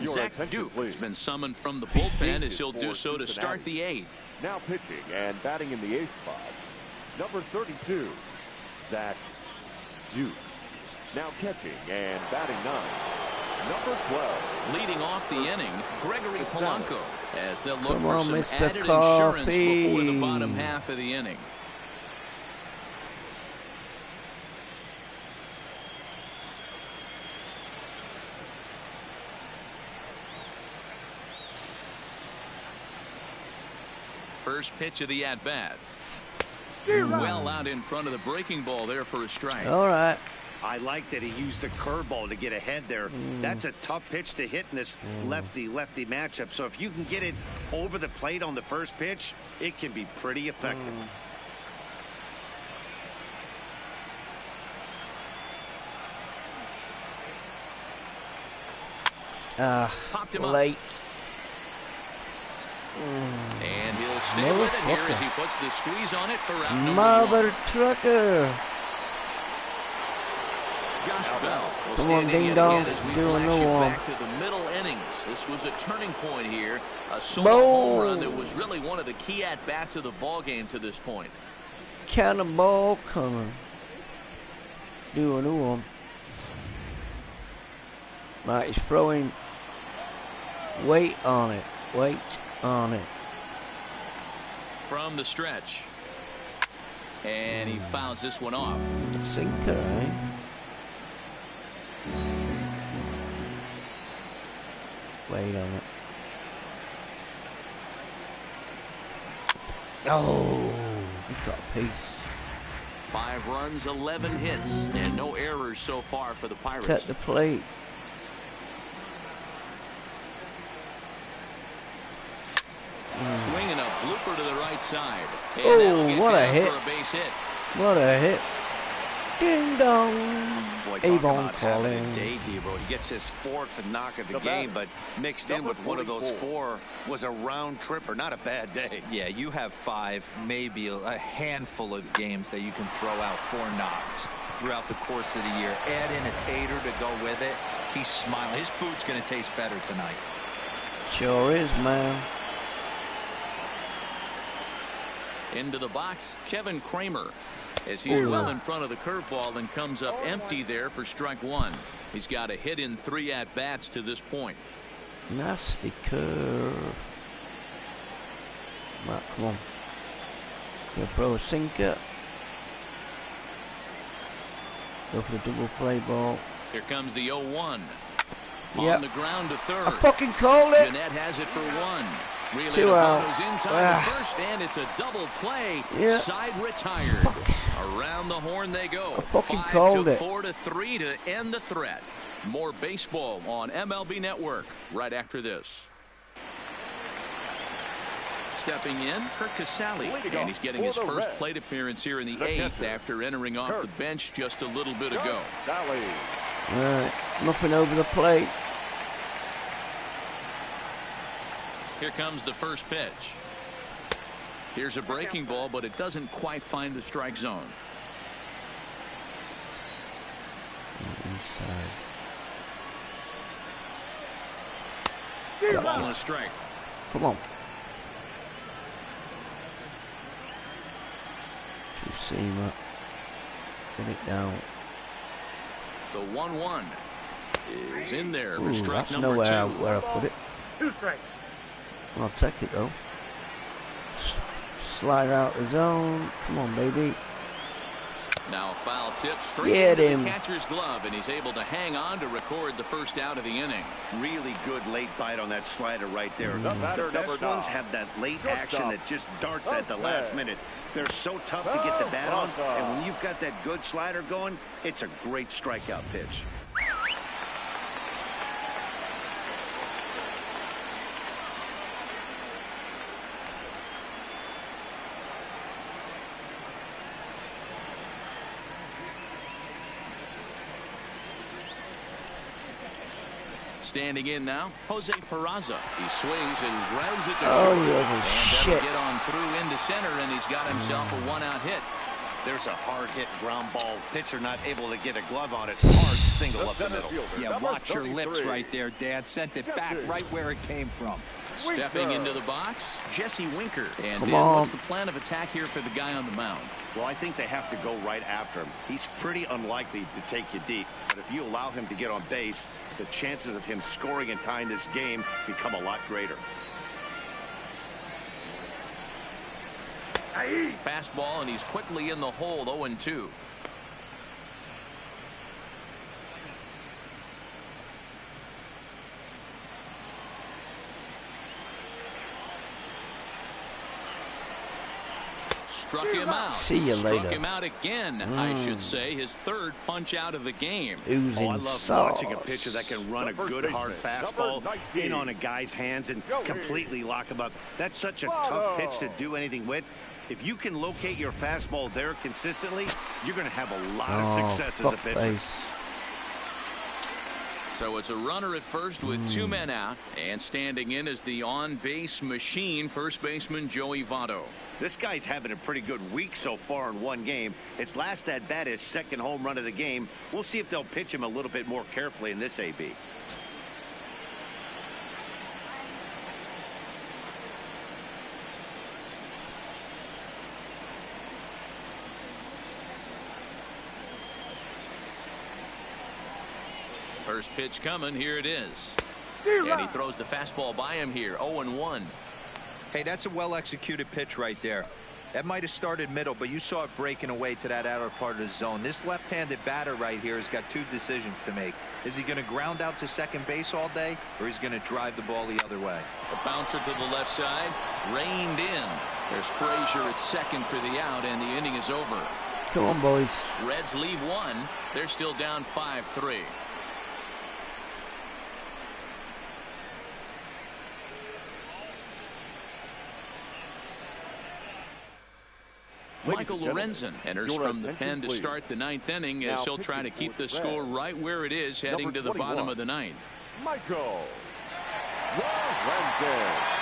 Your Zach attention, Duke please. has been summoned from the bullpen as he'll do for so to start Cincinnati. the 8th. Now pitching and batting in the 8th spot, number 32, Zach Duke. Now catching and batting 9, number 12. Leading off the inning, Gregory Polanco, as they'll look Come for on, some Mr. added insurance before the Coffee. bottom half of the inning. First pitch of the at-bat. Well out in front of the breaking ball there for a strike. All right. I like that he used the curveball to get ahead there. That's a tough pitch to hit in this lefty-lefty matchup. So if you can get it over the plate on the first pitch, it can be pretty effective. Popped him up. Late. And he'll stay with it here as he puts the squeeze on it for out number 1. Mother trucker. Josh Bell will Come on, stand in ding yet dong, again as we doing flash the it one. back to the middle innings. This was a turning point here. A solo home run that was really one of the key at-bats of the ball game to this point. Cannonball coming. Doing the one. Right, he's throwing weight on it. Weight on it. From the stretch. And he fouls this one off. The sinker, eh? Weight on it. Oh, he's got a piece. 5 runs, 11 hits, and no errors so far for the Pirates. Set the plate. Swinging a blooper to the right side. And Oh, that'll get what a down hit. for a base hit. What a hit. Ding dong. Boy, talk Avon about having a calling. day, Debo. He gets his 4th knock of the game, but mixed in with one of those 4 was a round tripper. Not a bad day. Yeah, you have 5, maybe a handful of games that you can throw out 4 knocks throughout the course of the year. Add in a tater to go with it. He's smiling. His food's going to taste better tonight. Sure is, man. Into the box, Kevin Kramer, as he's well in front of the curveball and comes up empty there for strike 1. He's got a hit in 3 at-bats to this point. Nasty curve. Right, come on. Go throw a sinker. Go for the double play ball. Here comes the 0-1. Yep. On the ground to third. I fucking called it. Jeanette has it for 1. Really, 2 out. in time to first, and it's a double play. Yeah. Side retired. Fuck. Around the horn they go. I fucking 5 called to it. 4 to 3 to end the threat. More baseball on MLB Network right after this. Stepping in, Kirk Casale, and he's getting his first plate appearance here in the 8th after entering off the bench just a little bit ago. Alright, nothing over the plate. Here comes the first pitch. Here's a breaking ball, but it doesn't quite find the strike zone. Inside. Ball and a strike. Come on. Two-seamer. Get it down. The 1-1 is in there for Ooh, strike that's number nowhere 2. where I put it. 2 strikes. I'll take it though. Slide out the zone. Come on, baby. Now a foul tip straight Get into him. the catcher's glove, and he's able to hang on to record the first out of the inning. Really good late bite on that slider right there. The batter, The best number ones 9. have that late Shortstop. action that just darts at the last minute. They're so tough to get the bat on, and when you've got that good slider going, it's a great strikeout pitch. Standing in now, Jose Peraza. He swings and grounds it to Oh, short. you little And that'll shit. get on through into center, and he's got himself a 1-out hit. There's a hard hit ground ball. Pitcher not able to get a glove on it. Hard single up the middle. Yeah, watch your lips right there, Dad. Sent it back right where it came from. Stepping into the box, Jesse Winker. And Come Ben, on. what's the plan of attack here for the guy on the mound? Well, I think they have to go right after him. He's pretty unlikely to take you deep, but if you allow him to get on base, the chances of him scoring and tying this game become a lot greater. Fastball, and he's quickly in the hole, 0-2. Struck him out. See you Struck later. him out again, I should say. His third punch out of the game. Oozing I love sauce. watching a pitcher that can run a good hard fastball in on a guy's hands and completely lock him up. That's such a tough pitch to do anything with. If you can locate your fastball there consistently, you're going to have a lot of success as a pitcher. Base. So it's a runner at first with 2 men out, and standing in is the on-base machine, first baseman Joey Votto. This guy's having a pretty good week so far in one game. His last at bat, his second home run of the game. We'll see if they'll pitch him a little bit more carefully in this AB. First pitch coming. Here it is. And he throws the fastball by him here. 0-1. Hey, that's a well-executed pitch right there. That might have started middle, but you saw it breaking away to that outer part of the zone. This left-handed batter right here has got 2 decisions to make. Is he going to ground out to second base all day, or is he going to drive the ball the other way? A bouncer to the left side. Reined in. There's Frazier at second for the out, and the inning is over. Come on, boys. Reds leave 1. They're still down 5-3. Michael Lorenzen enters from the pen to start the 9th inning as he'll try to keep the score right where it is heading to the bottom of the 9th. Michael Lorenzen.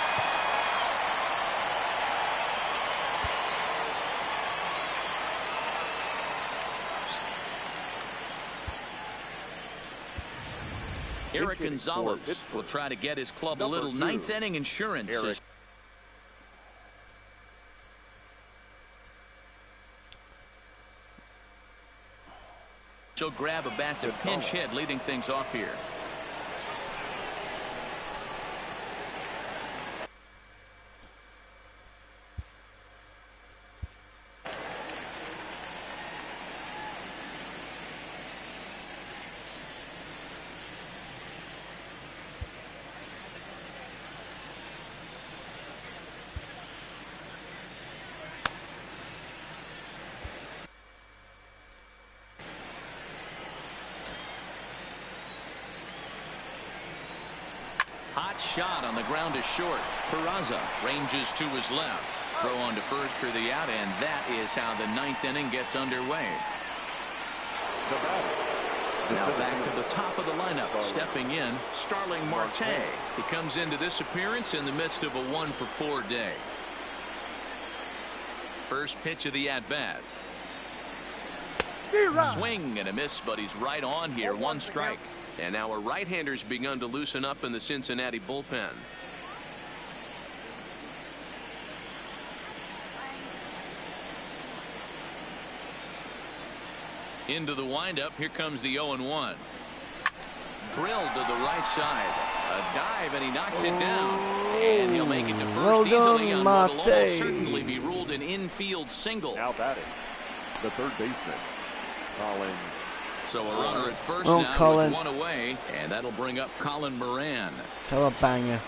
Eric Gonzalez will try to get his club a little 9th inning insurance. She'll grab a bat to pinch hit, leading things off here. Hot shot on the ground is short. Peraza ranges to his left. Throw on to first for the out, and that is how the 9th inning gets underway. Now back to the top of the lineup. Stepping in, Starling Marte. He comes into this appearance in the midst of a 1-for-4 day. First pitch of the at-bat. Swing and a miss, but he's right on here. 1 strike. And now a right-hander's begun to loosen up in the Cincinnati bullpen. Into the windup. Here comes the 0-1. Drilled to the right side. A dive, and he knocks it down. And he'll make it to first easily on what will almost certainly be ruled an infield single. Now batting, the third baseman, Colin. So a runner at first now Colin. with 1 away, and that'll bring up Colin Moran. Cowabunga.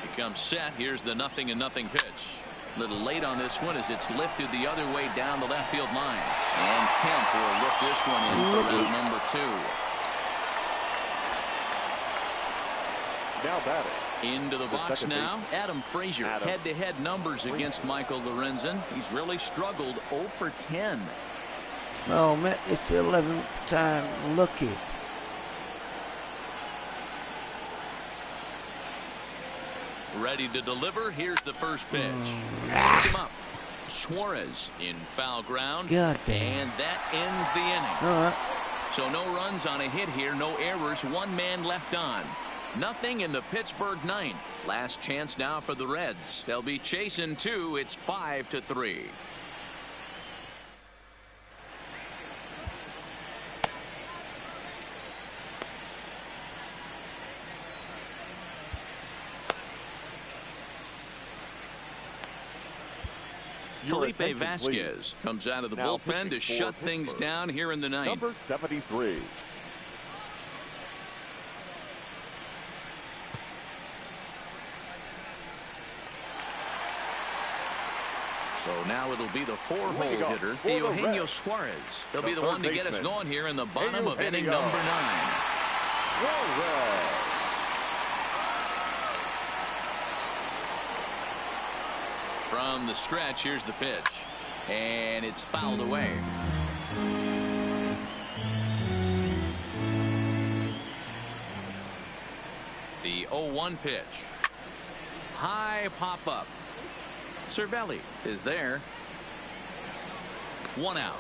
He comes set. Here's the 0-0 pitch. A little late on this one as it's lifted the other way down the left field line. And Kemp will lift this one in for round number 2. Now batting. Into the box now. Adam Frazier. Head-to-head numbers against Michael Lorenzen. He's really struggled 0 for 10. Oh, man, it's the 11th time lucky. Ready to deliver. Here's the first pitch. Picked him up. Suarez in foul ground. God damn. And that ends the inning. All right. So no runs on a hit here, no errors, one man left on. Nothing in the Pittsburgh ninth. Last chance now for the Reds. They'll be chasing two. It's 5-3. Felipe Vasquez comes out of the bullpen to shut things down here in the ninth. Number 73. So now it'll be the four-hole hitter, Eugenio Suarez. He'll be the one to get us going here in the bottom of inning number 9. From the stretch, here's the pitch. And it's fouled away. The 0-1 pitch. High pop-up. Cervelli is there. 1 out.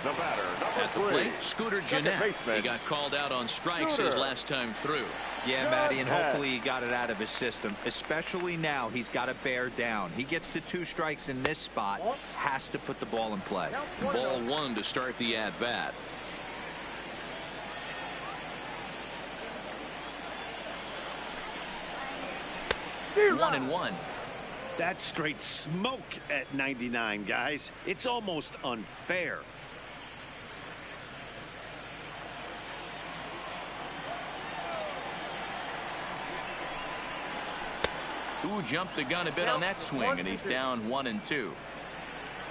The batter, At the plate, Scooter Gennett. He got called out on strikes his last time through. Yeah, Matty, and hopefully he got it out of his system. Especially now, he's got to bear down. He gets the 2 strikes in this spot, has to put the ball in play. Ball 1 to start the at-bat. One and one. That's straight smoke at 99, guys. It's almost unfair. Who jumped the gun a bit on that swing, and he's down 1 and 2.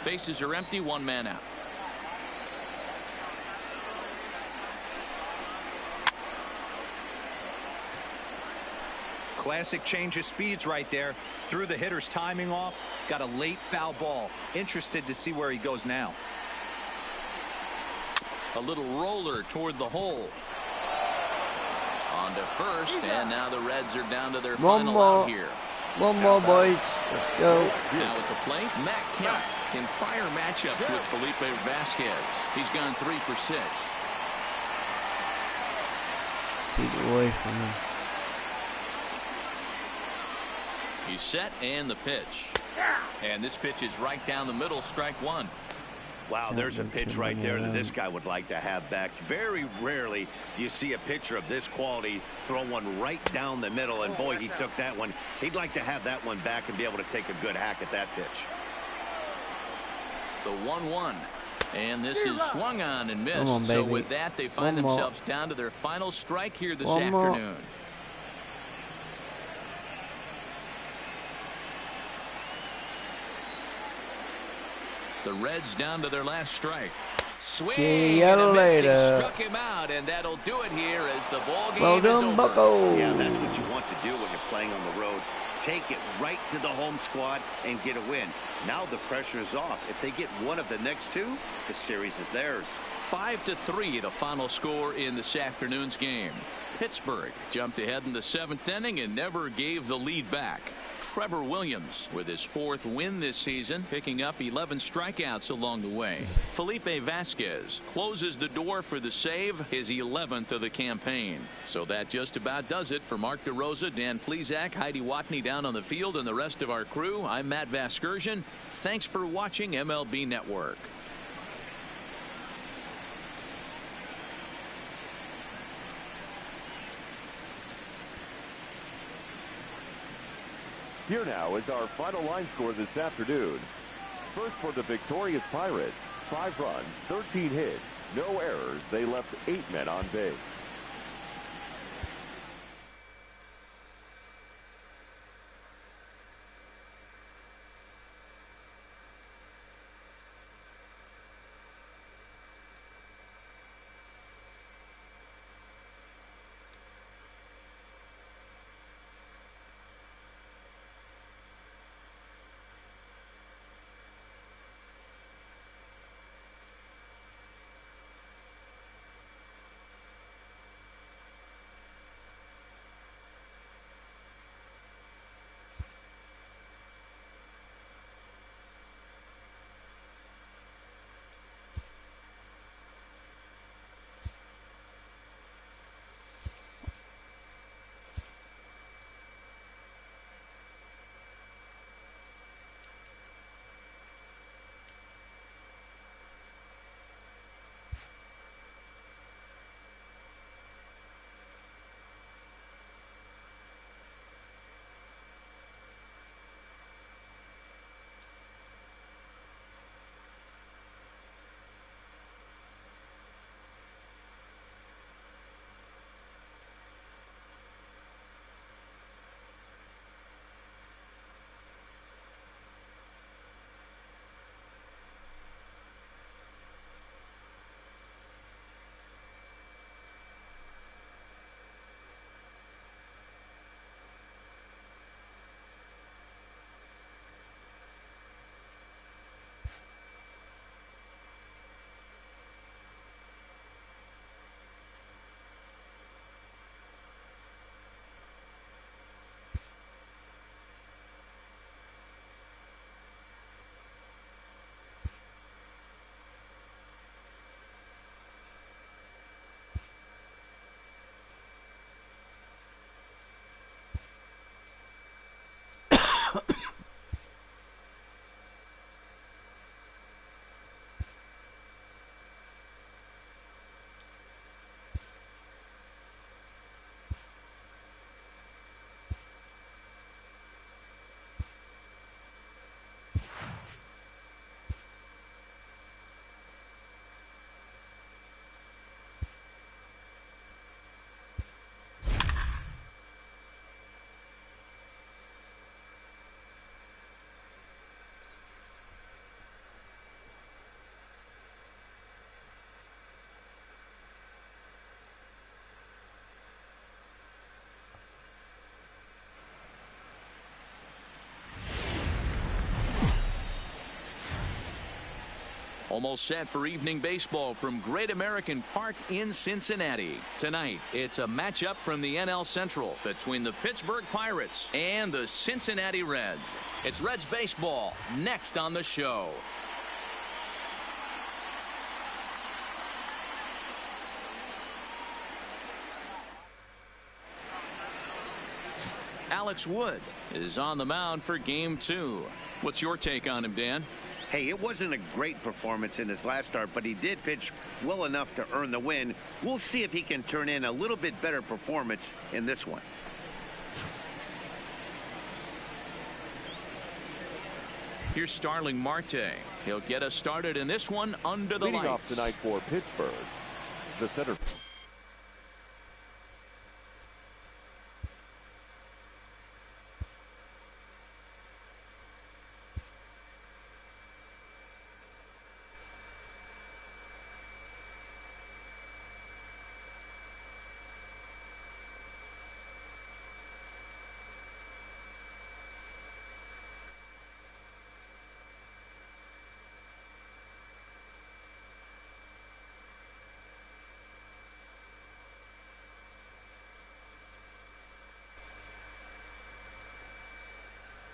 Bases are empty, 1 man out. Classic change of speeds right there. Threw the hitter's timing off. Got a late foul ball. Interested to see where he goes now. A little roller toward the hole. On to first, and now the Reds are down to their final out here. One more, boys. Let's go. Now at the plate, Matt Kemp in prior matchups with Felipe Vasquez. He's gone 3 for 6. Keep it away from him. He's set, and the pitch. And this pitch is right down the middle, strike 1. Wow, there's a pitch right there that this guy would like to have back. Very rarely do you see a pitcher of this quality throw one right down the middle, and boy, he took that one. He'd like to have that one back and be able to take a good hack at that pitch. The 1-1. And this is swung on and missed. So with that, they find themselves down to their final strike here this afternoon. The Reds down to their last strike. Swing. See you later. Struck him out, and that'll do it here as the ball game Well is done, over. Bucko. Yeah, that's what you want to do when you're playing on the road. Take it right to the home squad and get a win. Now the pressure is off. If they get one of the next 2, the series is theirs. 5-3, the final score in this afternoon's game. Pittsburgh jumped ahead in the 7th inning and never gave the lead back. Trevor Williams with his 4th win this season, picking up 11 strikeouts along the way. Felipe Vasquez closes the door for the save, his 11th of the campaign. So that just about does it for Mark DeRosa, Dan Plesac, Heidi Watney down on the field, and the rest of our crew. I'm Matt Vasgersian. Thanks for watching MLB Network. Here now is our final line score this afternoon. First for the victorious Pirates, 5 runs, 13 hits, no errors. They left 8 men on base. Almost set for evening baseball from Great American Park in Cincinnati. Tonight, it's a matchup from the NL Central between the Pittsburgh Pirates and the Cincinnati Reds. It's Reds baseball next on the show. Alex Wood is on the mound for game 2. What's your take on him, Dan? Hey, it wasn't a great performance in his last start, but he did pitch well enough to earn the win. We'll see if he can turn in a little bit better performance in this one. Here's Starling Marte. He'll get us started in this one under the lights. Leading off tonight for Pittsburgh, the center.